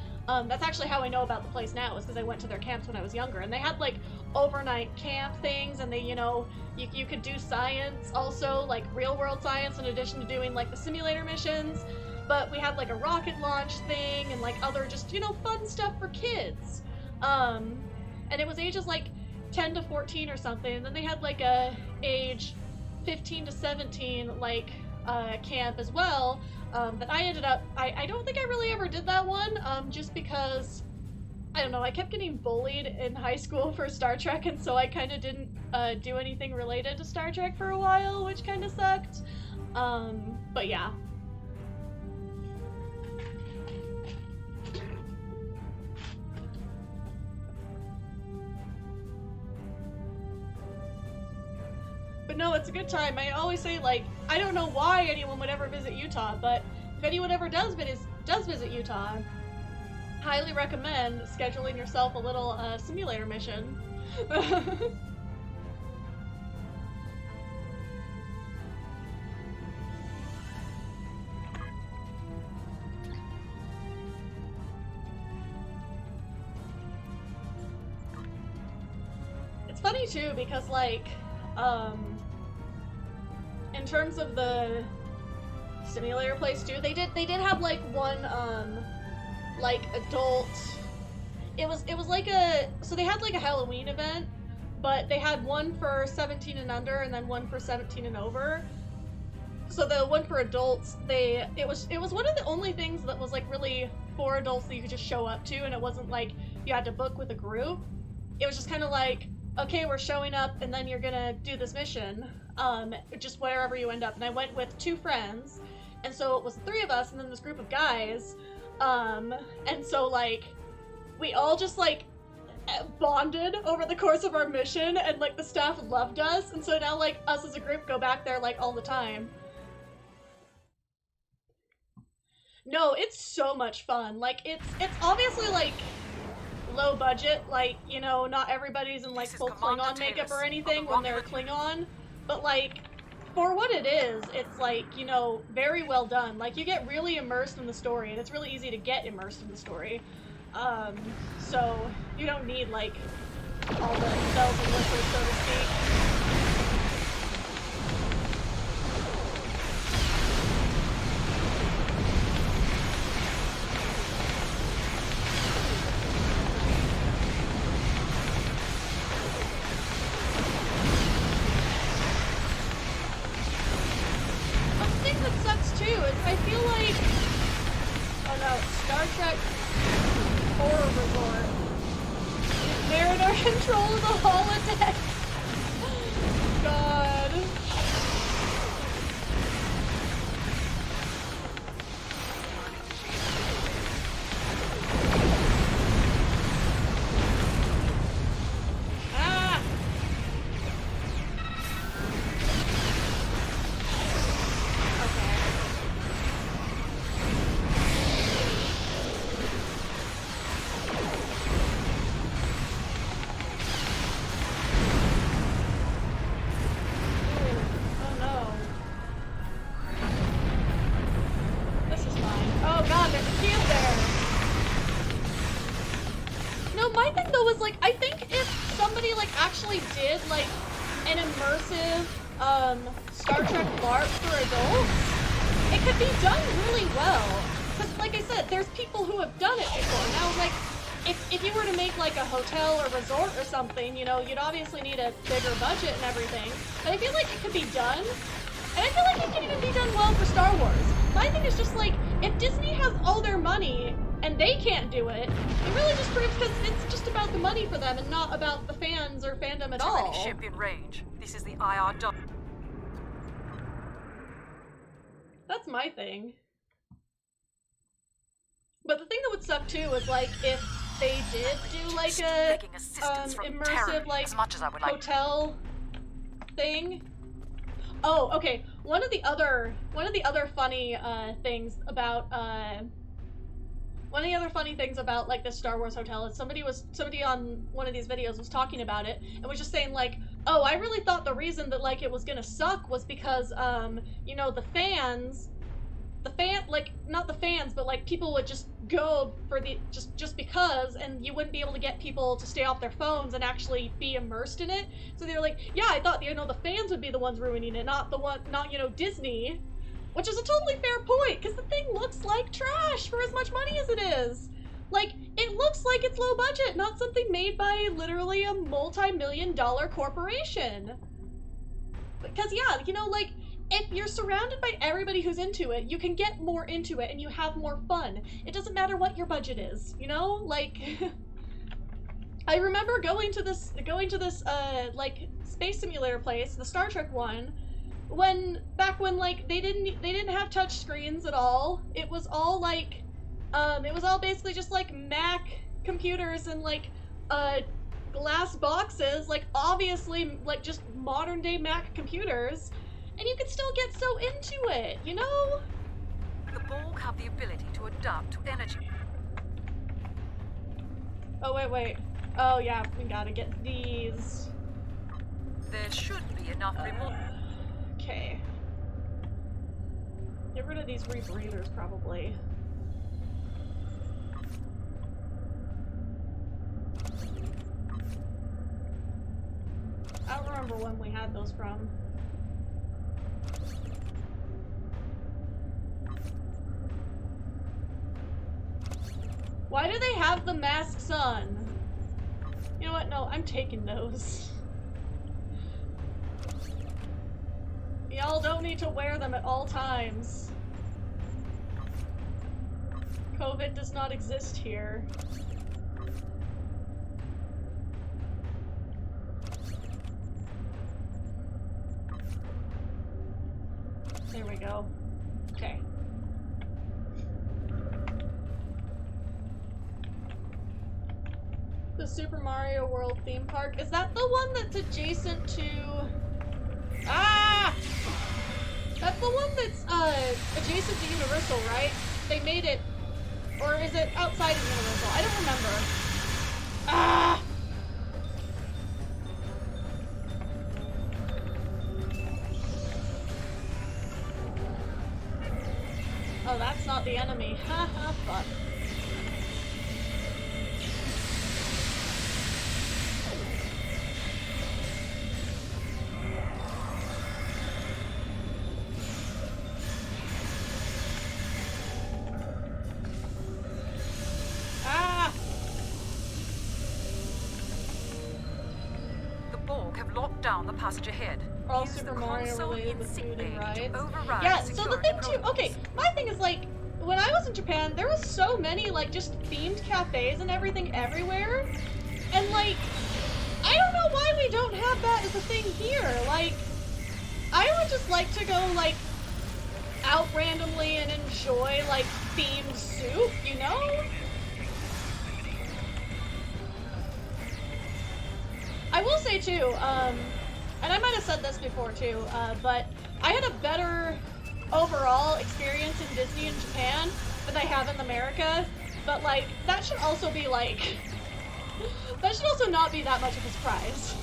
That's actually how I know about the place now, is because I went to their camps when I was younger, and they had, like, overnight camp things, and they, you know, you could do science also, like, real-world science, in addition to doing, like, the simulator missions, but we had, like, a rocket launch thing, and, like, other just, you know, fun stuff for kids. And it was ages, like, 10 to 14 or something, and then they had, like, a age 15 to 17, like, camp as well, but I ended up, I don't think I really ever did that one, just because I don't know, I kept getting bullied in high school for Star Trek, and so I kind of didn't do anything related to Star Trek for a while, which kind of sucked. But yeah. But no, it's a good time. I always say, like, I don't know why anyone would ever visit Utah, but if anyone ever does visit Utah, highly recommend scheduling yourself a little simulator mission. It's funny too because, like, in terms of the simulator place too, they did have like one like adult, it was like so they had like a Halloween event, but they had one for 17 and under and then one for 17 and over. So the one for adults, it was one of the only things that was like really for adults that you could just show up to, and it wasn't like you had to book with a group. It was just kind of like, okay, we're showing up and then you're gonna do this mission, just wherever you end up. And I went with 2 friends, and so it was 3 of us and then this group of guys, and so like we all just like bonded over the course of our mission, and like the staff loved us, and so now like us as a group go back there like all the time. No, it's so much fun. Like it's obviously like low budget, like, you know, not everybody's in like full Klingon makeup or anything when they're Klingon, but like for what it is, it's like, you know, very well done. Like you get really immersed in the story, and it's really easy to get immersed in the story. So you don't need like all the bells and whistles, so to speak. I feel like, oh no, Star Trek Horror Resort. Mariner control the holodeck. God. Ah. Did like an immersive Star Trek LARP for adults, it could be done really well. Because like I said, there's people who have done it before. Now, like, if you were to make like a hotel or resort or something, you know, you'd obviously need a bigger budget and everything. But I feel like it could be done. And I feel like it can even be done well for Star Wars. My thing is just like, if Disney has all their money and they can't do it, it really just proves because it's just about the money for them and not about the fans or fandom at all. Ship in range. This is the IR dot. That's my thing. But the thing that would suck too is like if they did do like a immersive like hotel thing. Oh, okay. One of the other funny things about like the Star Wars hotel is somebody on one of these videos was talking about it and was just saying like, oh, I really thought the reason that like it was gonna suck was because you know, like not the fans, but like people would just go for the just because, and you wouldn't be able to get people to stay off their phones and actually be immersed in it. So they were like, yeah, I thought, you know, the fans would be the ones ruining it, not you know, Disney. Which is a totally fair point, because the thing looks like trash for as much money as it is. Like, it looks like it's low budget, not something made by literally a multi-million-dollar corporation. Because yeah, you know, like, if you're surrounded by everybody who's into it, you can get more into it and you have more fun. It doesn't matter what your budget is, you know? Like, I remember going to this like space simulator place, the Star Trek one, back when like they didn't have touch screens at all. It was all like it was all basically just like Mac computers and like glass boxes, like obviously like just modern day Mac computers, and you could still get so into it, you know? The Borg have the ability to adapt to energy. Oh wait. Oh yeah, we gotta get these. There should be enough remote. Okay. Get rid of these rebreathers, probably. I don't remember when we had those from. Why do they have the masked sun? You know what? No, I'm taking those. Y'all don't need to wear them at all times. COVID does not exist here. There we go. Okay. The Super Mario World theme park. Is that the one that's adjacent to... Ah! That's the one that's adjacent to Universal, right? They made it... Or is it outside of Universal? I don't remember. Ah! Oh, that's not the enemy. Haha, fuck. Ah! The Borg have locked down the passage ahead. All Use Super the Mario console related in with sick food bay and to rides. override Yeah, so the security thing too, protocols. okay, my thing is like, when I was in Japan, there was so many like just themed cafes and everything everywhere. And like, I don't know why we don't have that as a thing here. Like, I would just like to go like out randomly and enjoy like themed soup, you know? I will say too, and I might have said this before too, but I had a better overall experience in Disney in Japan than I have in America, but like, that should also be like, that should also not be that much of a surprise.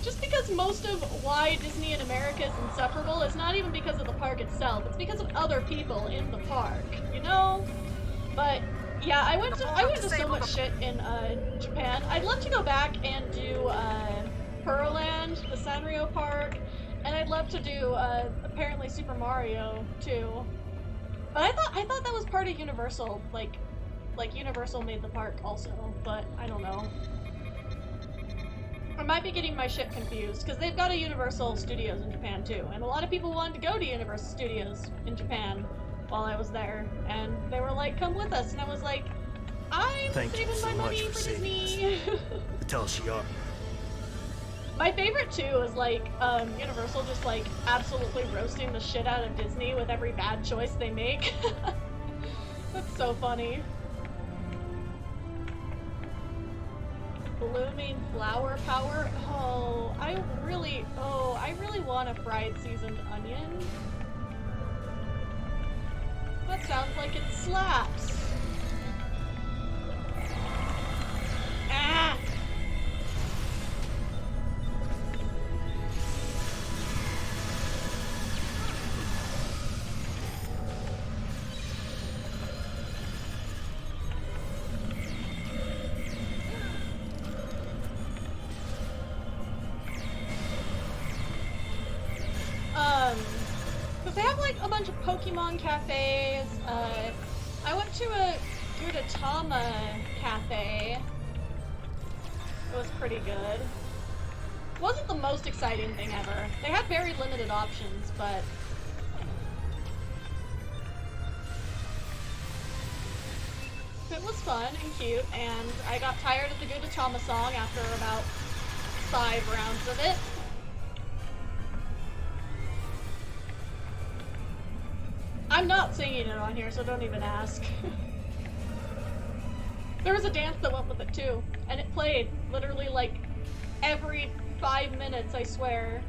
Just because most of why Disney in America is insufferable is not even because of the park itself, it's because of other people in the park, you know? But yeah, I went to so much shit in Japan. I'd love to go back and do Pearland, the Sanrio Park, and I'd love to do apparently Super Mario too. But I thought that was part of Universal, like Universal made the park also, but I don't know. I might be getting my shit confused, because they've got a Universal Studios in Japan too, and a lot of people wanted to go to Universal Studios in Japan while I was there, and they were like, come with us, and I was like, I'm saving my money for Disney. Tell she are. My favorite too is like Universal just like absolutely roasting the shit out of Disney with every bad choice they make. That's so funny. Blooming flower power. Oh, I really want a fried seasoned onion. That sounds like it slaps. Ah! Because they have like a bunch of Pokemon cafes. I went to a Gudetama cafe. It was pretty good. Wasn't the most exciting thing ever. They had very limited options, but it was fun and cute, and I got tired of the Gudetama song after about 5 rounds of it. I'm not singing it on here, so don't even ask. There was a dance that went with it too, and it played literally like every 5 minutes, I swear.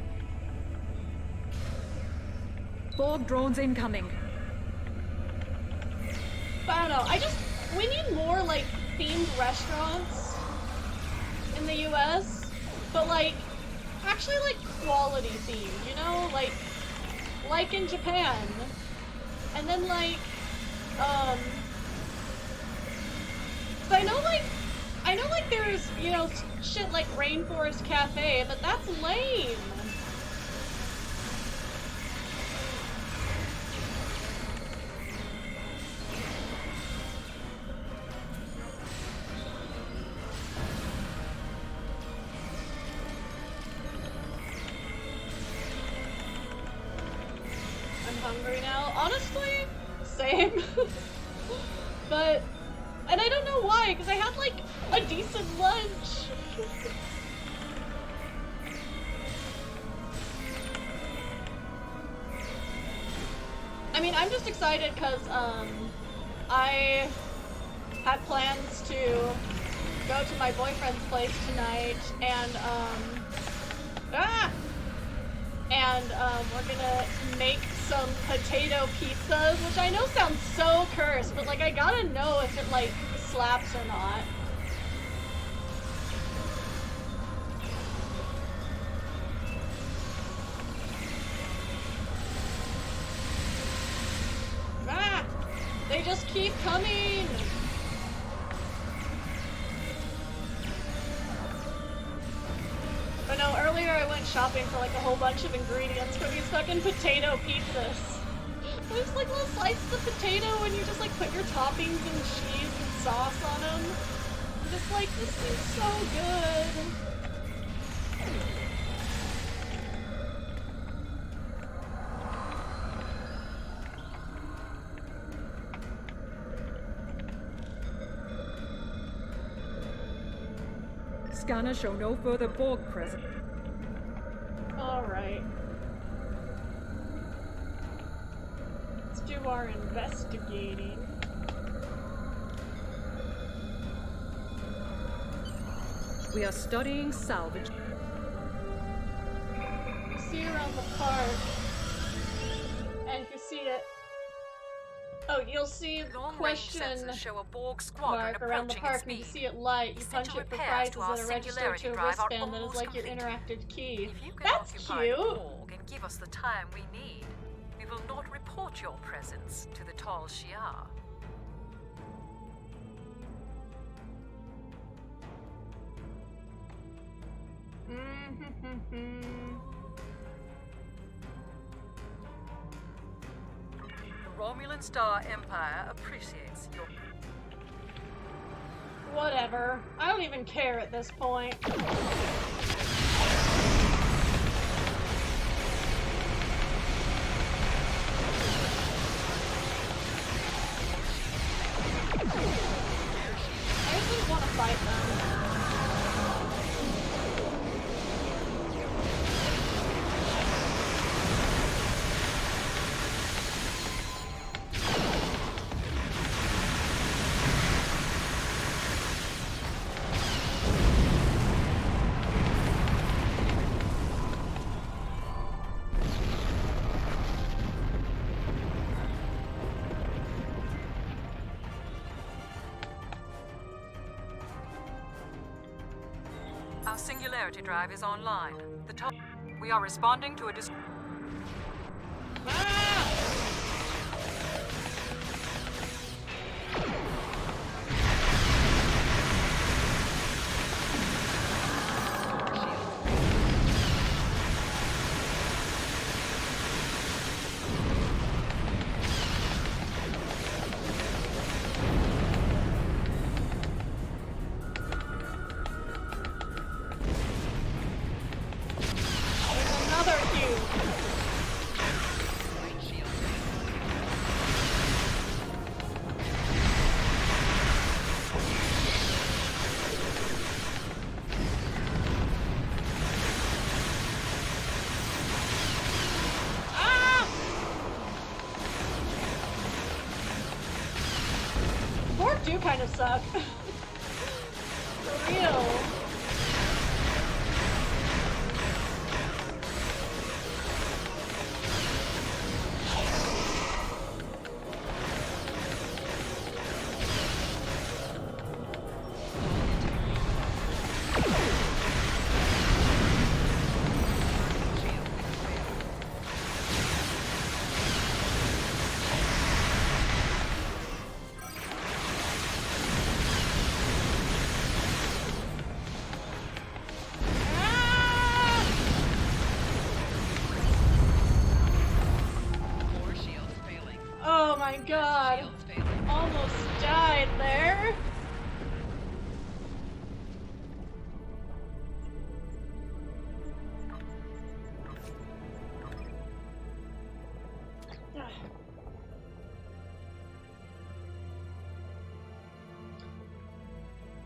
Borg drones incoming. But I don't know, we need more like themed restaurants in the US, but like, actually like quality themed, you know? Like in Japan. And then like, so I know like there's, you know, shit like Rainforest Cafe, but that's lame. I'm hungry now. Honestly, same. But, and I don't know why, because I had like a decent lunch. I mean, I'm just excited because I had plans to go to my boyfriend's place tonight, and we're gonna make some potato pizzas, which I know sounds so cursed, but like I gotta know if it like slaps or not. Ah! They just keep coming! But no, earlier I went shopping for like a whole bunch of ingredients for these fucking potato pizzas. There's like little slices of potato and you just like put your toppings and cheese and sauce on them. I'm just like, this is so good. Scanners show no further Borg presence. Alright. Let's do our investigating. We are studying salvage. You see around the park, and if you see it, oh, you'll see question Show a Borg squadron mark around the park, and if you see it light, you punch it for prizes that are registered to a wristband that is like your interactive key. If you can That's occupy cute! Borg and give us the time we need, we will not report your presence to the Tal Shiar. The Romulan Star Empire appreciates your... Whatever. I don't even care at this point. I just didn't want to fight them. Our singularity drive is online. The top. We are responding to a Another cube. do kind of suck. For real. Oh my god. Almost died there.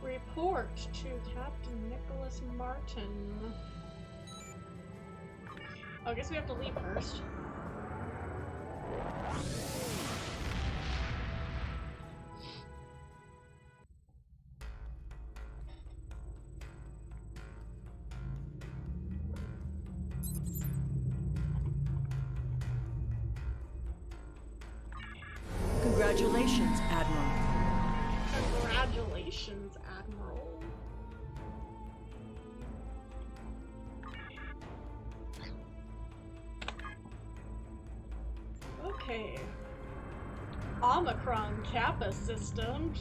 Report to Captain Nicholas Martin. Oh, I guess we have to leave first. Congratulations, Admiral. Congratulations, Admiral. Okay. Omicron Kappa system.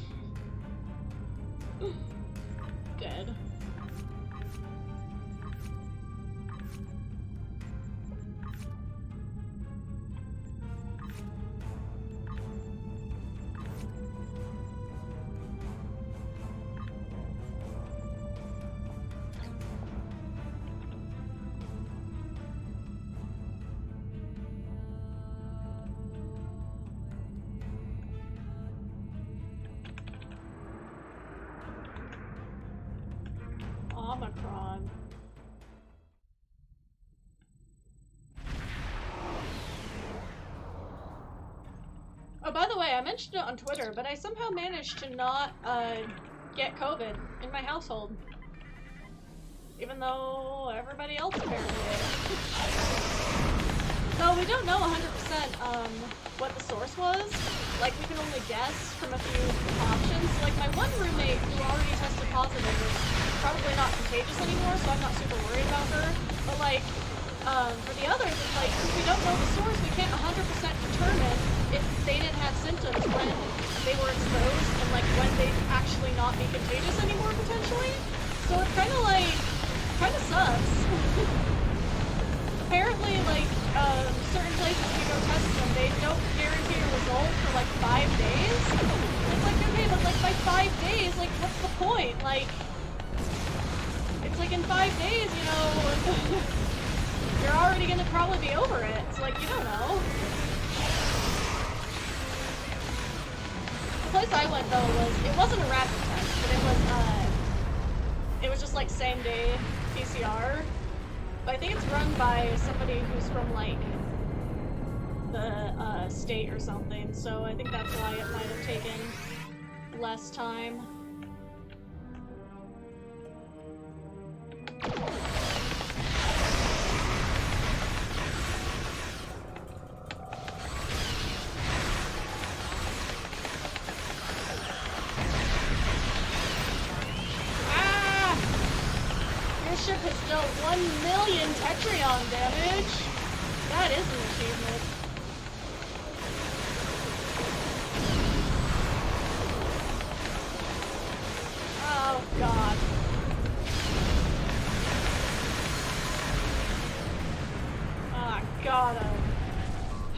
Dead. Omicron. Oh, by the way, I mentioned it on Twitter, but I somehow managed to not get COVID in my household. Even though everybody else apparently did. So we don't know 100% what the source was. Like, we can only guess from a few options. Like, my one roommate who already tested positive is probably not contagious anymore, so I'm not super worried about her. But, like, for the others, it's like, since we don't know the source, we can't 100% determine if they didn't have symptoms when they were exposed and, like, when they'd actually not be contagious anymore, potentially. So it's kind of like, kind of sucks. Apparently, like, certain places you go test them, they don't guarantee a result for, like, 5 days. It's like, okay, but, like, by 5 days, like, what's the point? Like, it's like in 5 days, you know, you're already gonna probably be over it. It's like, you don't know. The place I went, though, it wasn't a rapid test, but it was just, like, same day PCR. But I think it's run by somebody who's from, like, the state or something, so I think that's why it might have taken less time. Ship has dealt 1 million Tetrion damage. That is an achievement. Oh god. Ah, got him.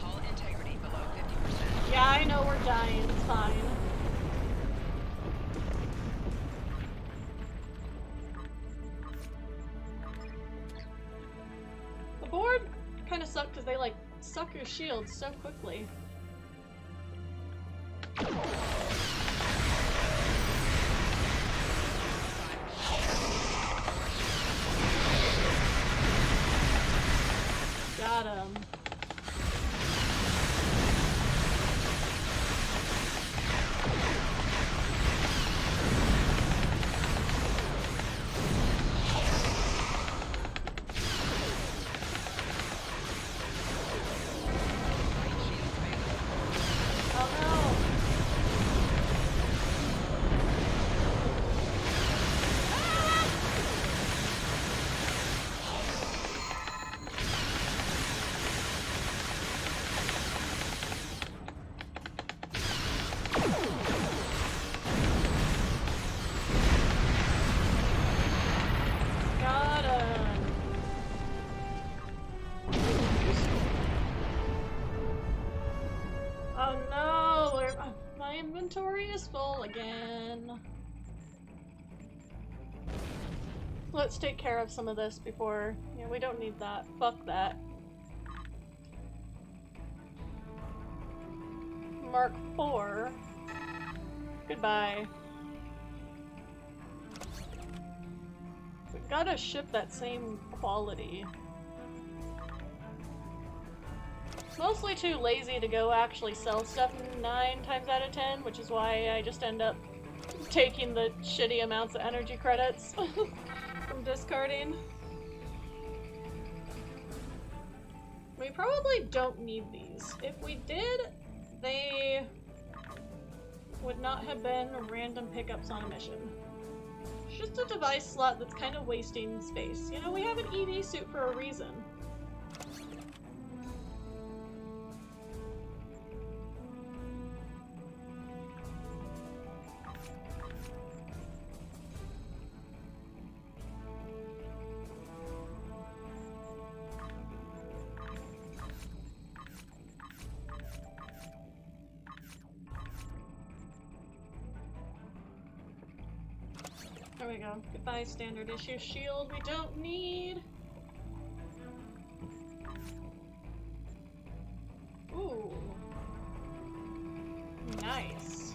Hull integrity below 50%. Yeah, I know we're dying. It's fine. Board kind of sucked because they like suck your shields so quickly. Got him. again. Let's take care of some of this before... Yeah, we don't need that. Fuck that. Mark 4. Goodbye. We've gotta ship that same quality. Mostly too lazy to go actually sell stuff 9 times out of 10, which is why I just end up taking the shitty amounts of energy credits from discarding. We probably don't need these. If we did, they would not have been random pickups on a mission. It's just a device slot that's kind of wasting space. You know, we have an ED suit for a reason. There we go. Goodbye, standard issue shield. We don't need. Ooh. Nice.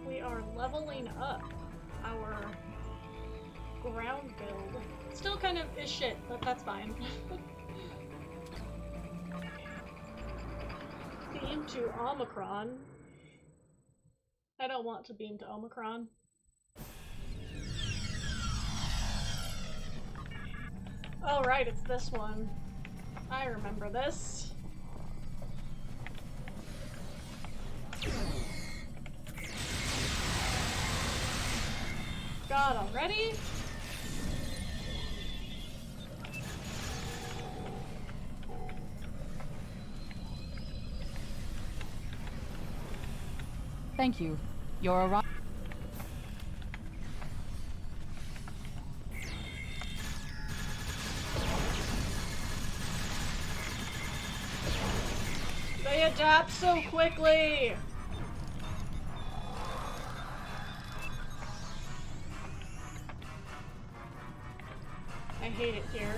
We are leveling up our ground build. Still kind of is shit, but that's fine. Beam to Omicron. I don't want to beam to Omicron. Oh right, it's this one. I remember this. God already? Thank you. Your arrival. They adapt so quickly! I hate it here.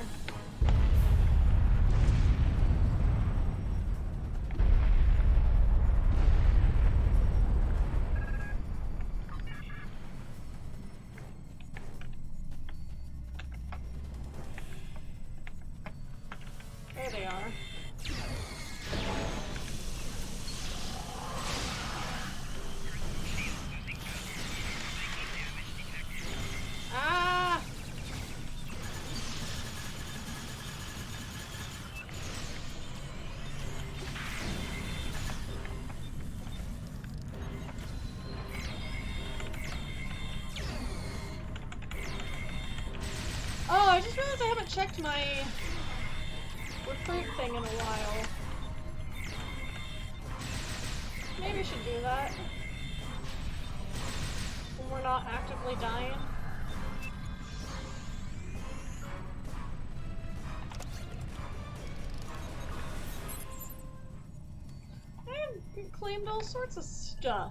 There they are. Ah! Oh, I just realized I haven't checked my recruit thing in a while. Maybe we should do that. When we're not actively dying. I claimed all sorts of stuff.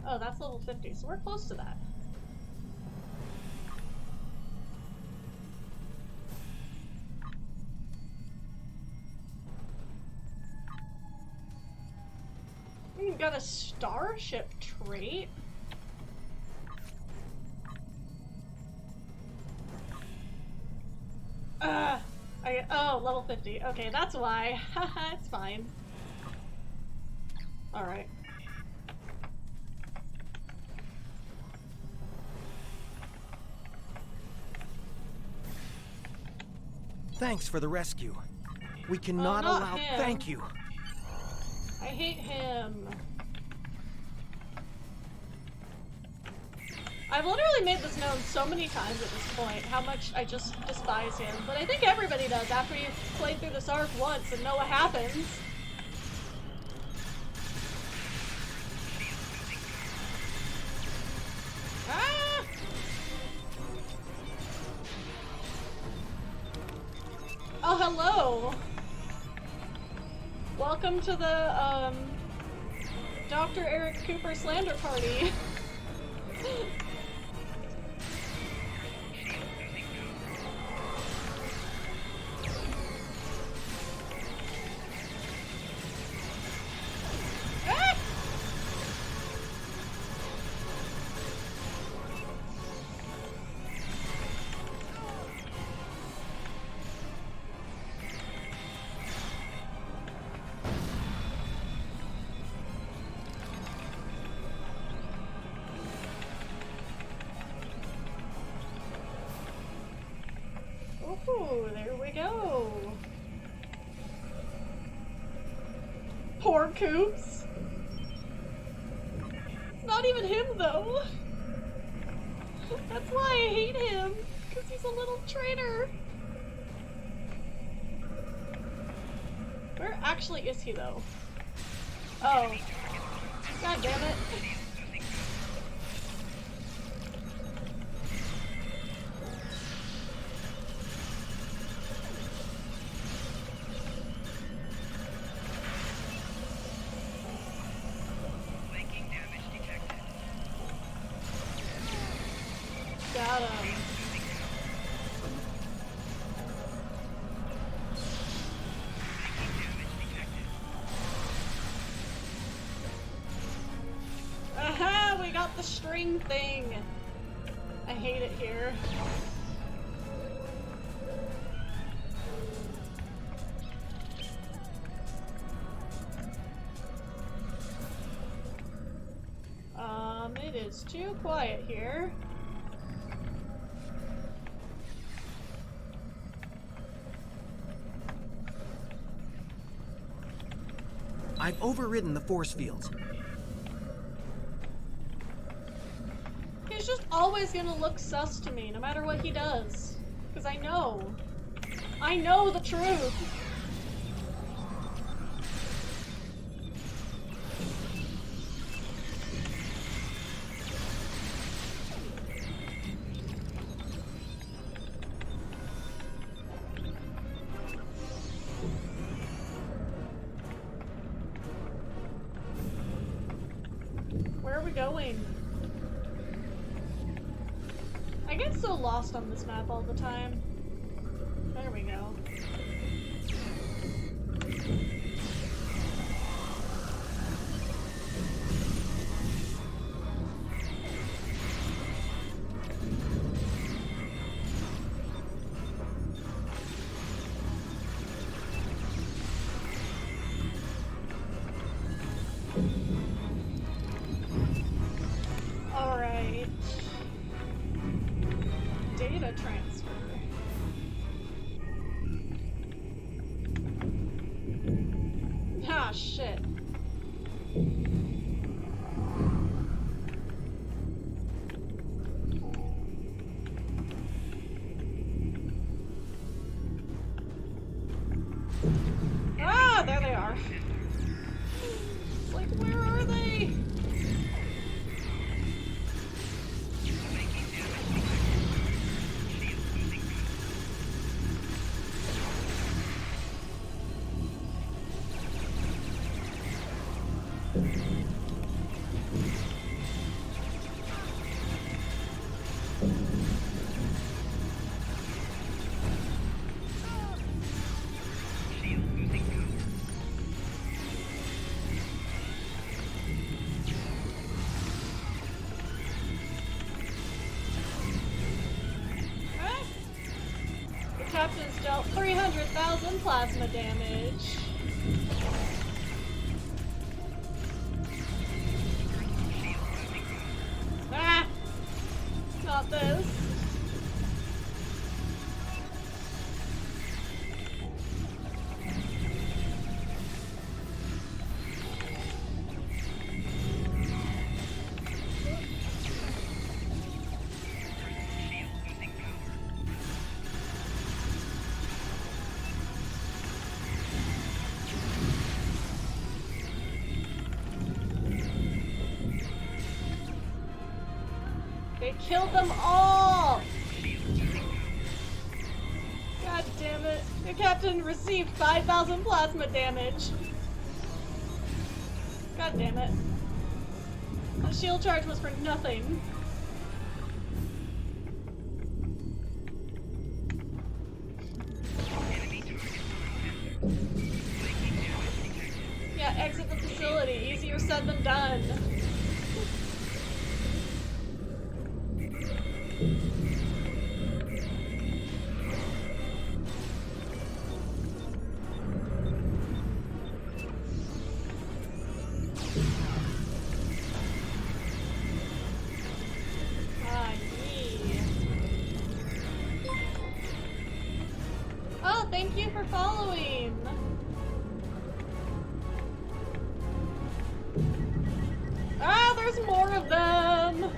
Oh, that's level 50, so we're close to that. We've got a starship trait. Oh, level 50. Okay, that's why. Haha, it's fine. Alright. Thanks for the rescue. We cannot not allow. him. Thank you. I hate him. I've literally made this known so many times at this point, how much I just despise him. But I think everybody does after you've played through this arc once and know what happens. Ah! Oh, hello! Welcome to the, Dr. Eric Cooper slander party. Ah! Ooh, there we go. Poor Coops. It's not even him, though. That's why I hate him. Because he's a little traitor. Where actually is he, though? Oh. God damn it. Got him. Aha! We got the string thing. I hate it here. It is too quiet here. I've overridden the force fields. He's just always gonna look sus to me, no matter what he does. Because I know. I know the truth. Where are we going? I get so lost on this map all the time. There we go. Alright. Data transfer. Ah, shit. Ah, there they are. It's like, where are they? The captain's dealt 300,000 plasma damage. Ah! Not this. It killed them all! God damn it. The captain received 5,000 plasma damage. God damn it. The shield charge was for nothing. Yeah, exit the facility. Easier said than done. Oh, thank you for following. Ah, there's more of them!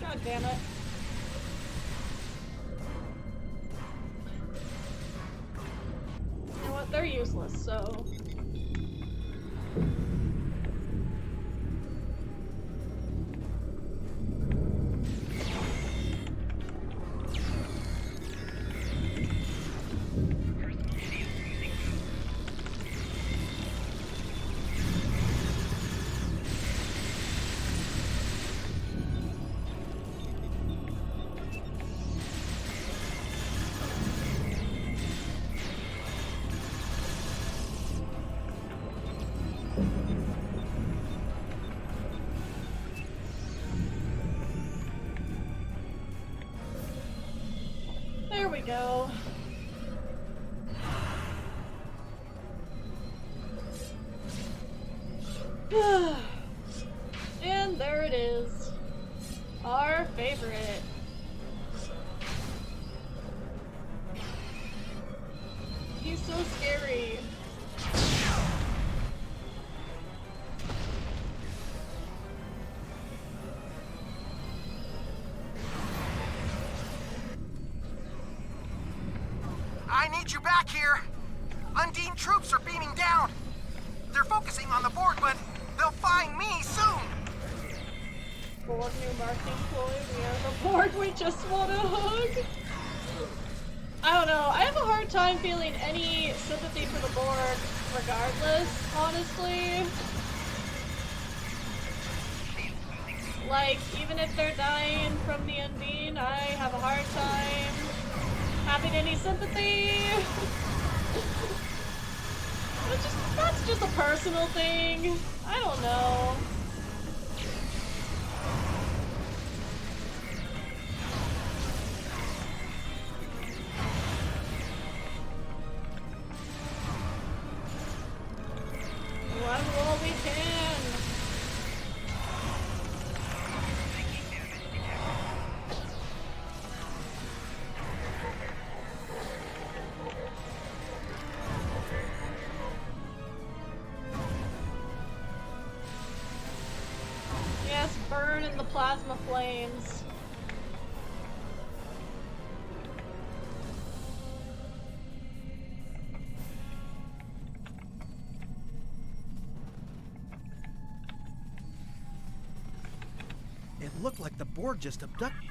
God damn it. You know what? They're useless, so... There we go. And there it is. Our favorite. He's so scary. I need you back here! Undine troops are beaming down! They're focusing on the Borg, but they'll find me soon! Borg new marketing ploy. We are the Borg we just want to hug. I don't know. I have a hard time feeling any sympathy for the Borg regardless, honestly. Like, even if they're dying from the Undine, I have a hard time having any sympathy. That's just a personal thing. I don't know. Run while we can. Yes, burn in the plasma flames. It looked like the Borg just abducted.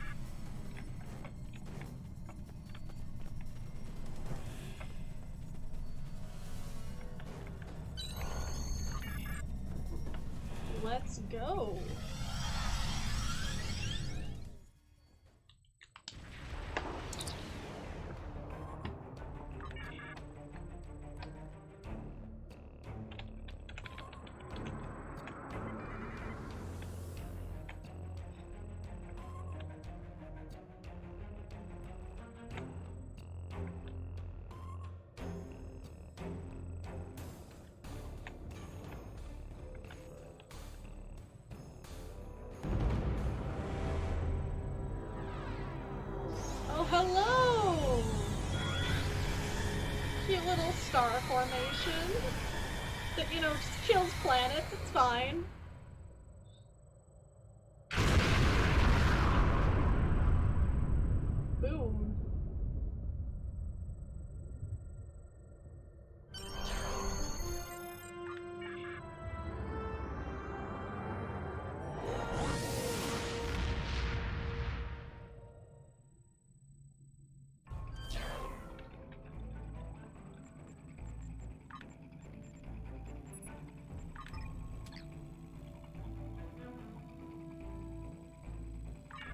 Let's go. normal star formation that, you know, just kills planets. It's fine. Boom.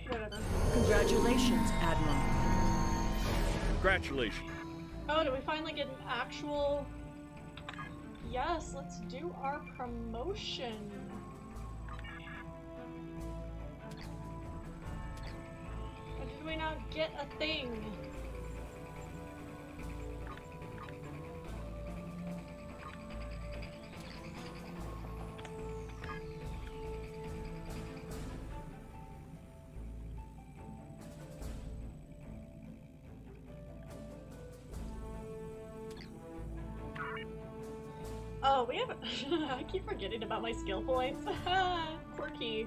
Whatever. Congratulations, Admiral. Congratulations. Oh, did we finally get an actual... Yes, let's do our promotion. Or did we not get a thing? Oh, we haven't. I keep forgetting about my skill points. Quirky.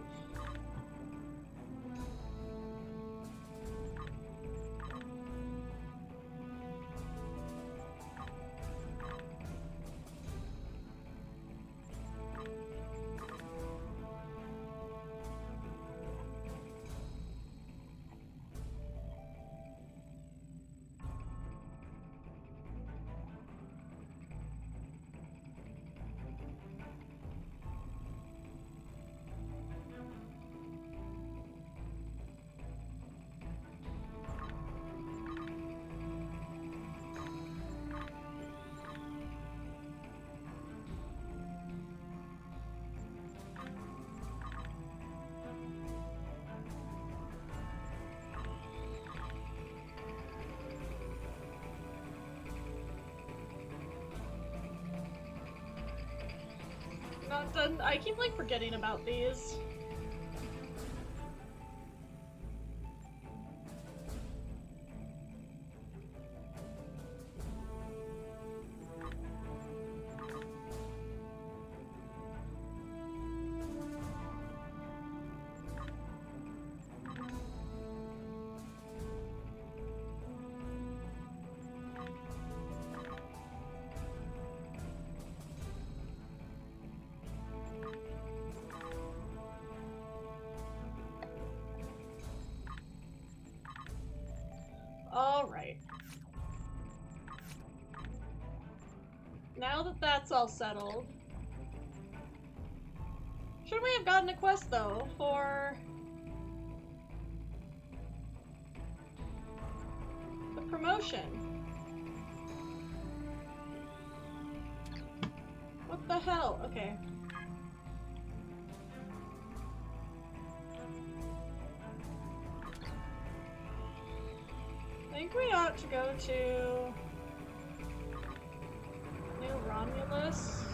Not done. I keep like forgetting about these. Alright. Now that that's all settled... Should we have gotten a quest, though, for... the promotion? What the hell? Okay. I think we ought to go to New Romulus.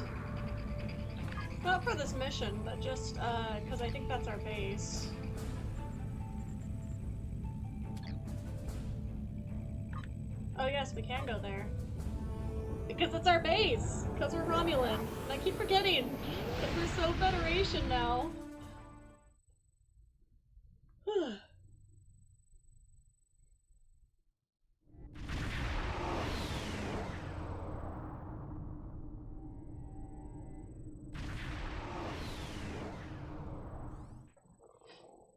Not for this mission, but just because I think that's our base. Oh yes, we can go there. Because it's our base! Because we're Romulan. And I keep forgetting that we're so Federation now.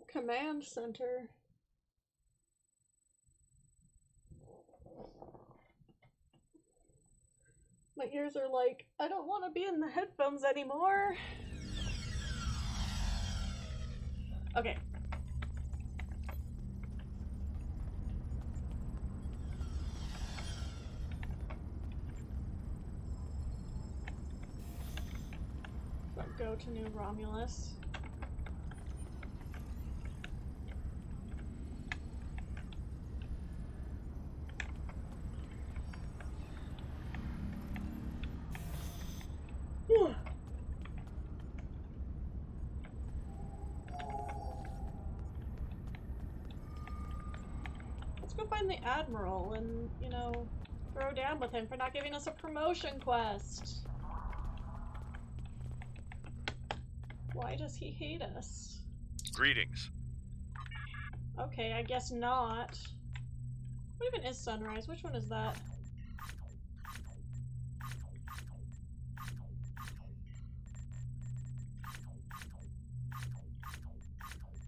Command center. My ears are like, I don't want to be in the headphones anymore. Okay. So go to New Romulus. Let's go find the Admiral and, you know, Throw down with him for not giving us a promotion quest. Why does he hate us? Greetings. Okay, I guess not. What even is sunrise? Which one is that?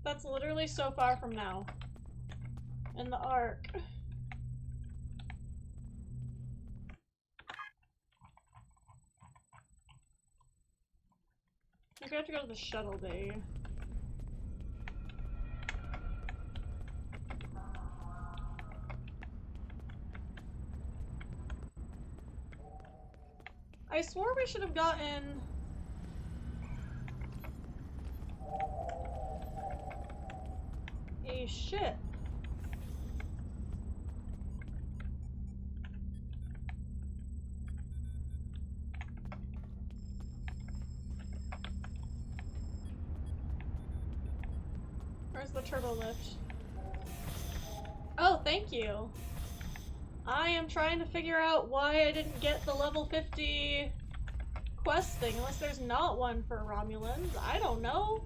That's literally so far from now. In the arc. I have to go to the shuttle bay. I swore we should have gotten... a ship. Where's the turbo lift? Oh, thank you. I am trying to figure out why I didn't get the level 50 quest thing, unless there's not one for Romulans. I don't know.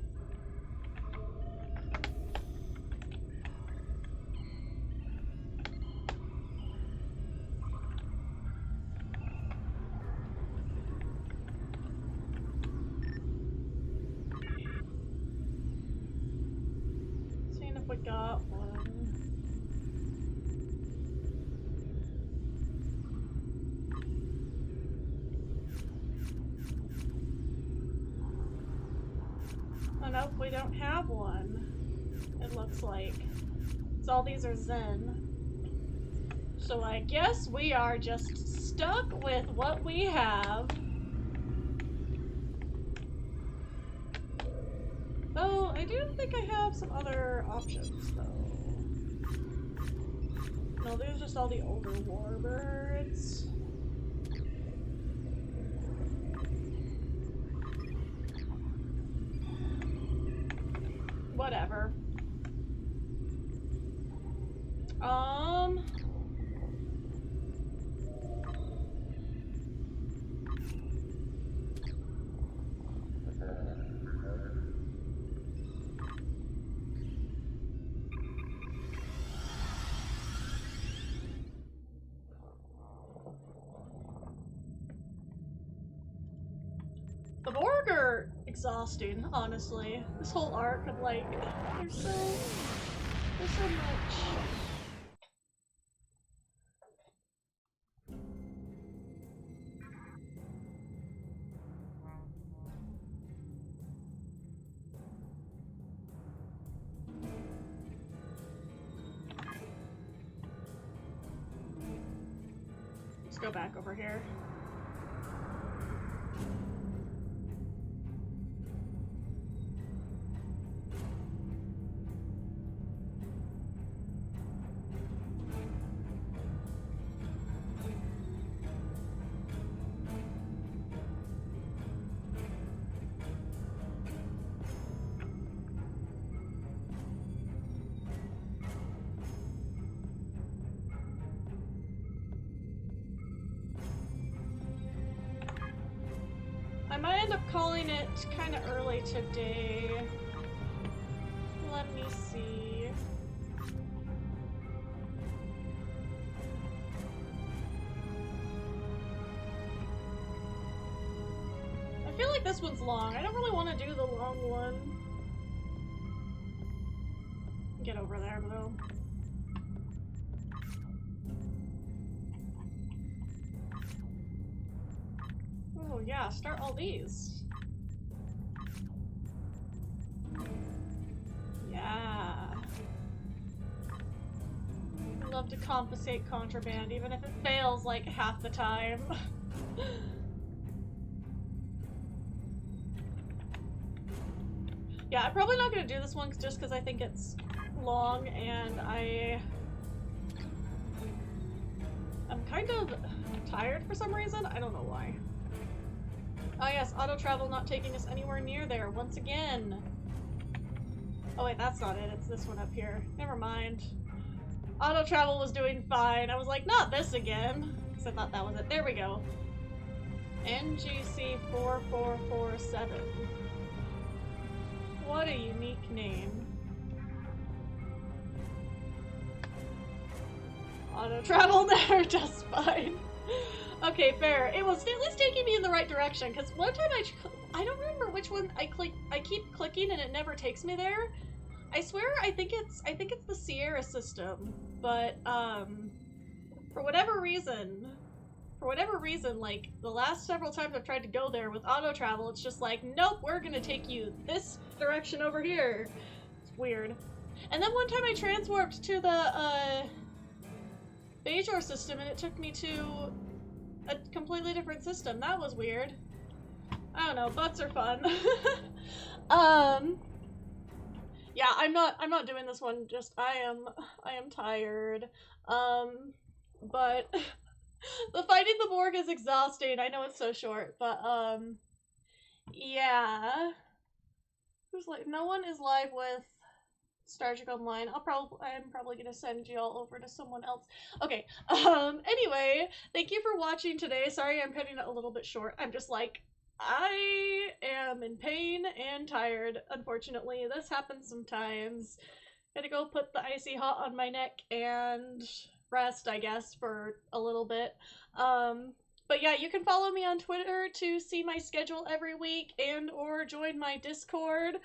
Seeing if we got one. Oh, nope, we don't have one. It looks like. So all these are Zen. So I guess we are just stuck with what we have. Though, I do think I have some other options, though. No, there's just all the older warbirds. Whatever. The Borg are exhausting, honestly. This whole arc of like, there's so much. Let's go back over here. I might end up calling it kind of early today. Let me see. I feel like this one's long. I don't really want to do the long one. Get over there, though. Oh yeah, start all these. Yeah. I love to compensate contraband, even if it fails like half the time. Yeah, I'm probably not gonna do this one just because I think it's long and I'm kind of tired for some reason. I don't know why. Oh yes, auto travel not taking us anywhere near there once again. Oh wait, that's not it. It's this one up here. Never mind. Auto travel was doing fine. I was like, not this again. Because I thought that was it. There we go. NGC 4447. What a unique name. Auto travel there, just fine. Okay, fair. It was at least taking me in the right direction, because one time I don't remember which one I keep clicking and it never takes me there. I swear I think it's the Sierra system, but for whatever reason, like the last several times I've tried to go there with auto travel, it's just like, nope, we're gonna take you this direction over here. It's weird. And then one time I transwarped to the Bajor system and it took me to a completely different system. That was weird. I don't know, butts are fun. Yeah, I'm not doing this one, just I am tired. But the fighting the Borg is exhausting. I know it's so short, but yeah. Who's like, no one is live with Star Trek Online. I'm probably gonna send y'all over to someone else. Okay. Anyway, thank you for watching today. Sorry I'm cutting it a little bit short. I'm just like, I am in pain and tired, unfortunately. This happens sometimes. Gotta go put the icy hot on my neck and rest, I guess, for a little bit. But yeah, you can follow me on Twitter to see my schedule every week and or join my Discord.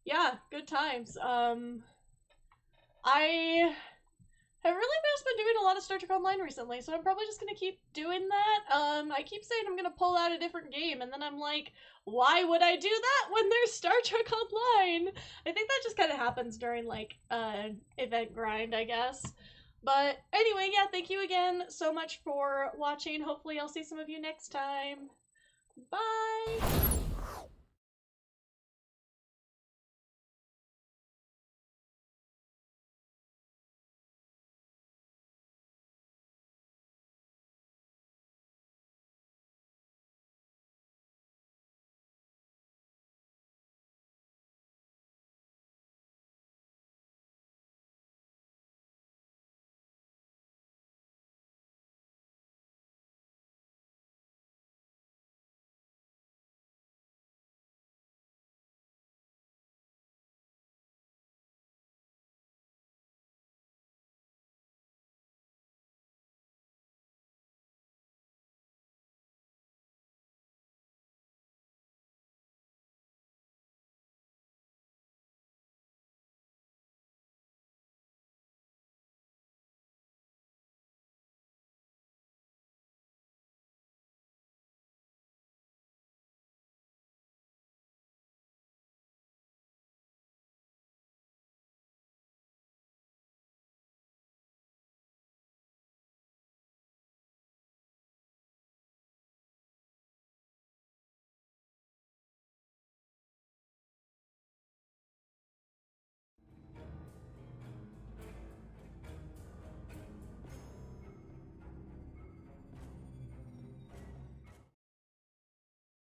Yeah, good times. I have really just been doing a lot of Star Trek Online recently, so I'm probably just gonna keep doing that. I keep saying I'm gonna pull out a different game, and then I'm like, why would I do that when there's Star Trek Online? I think that just kind of happens during, like, event grind, I guess. But anyway, yeah, thank you again so much for watching. Hopefully I'll see some of you next time. Bye!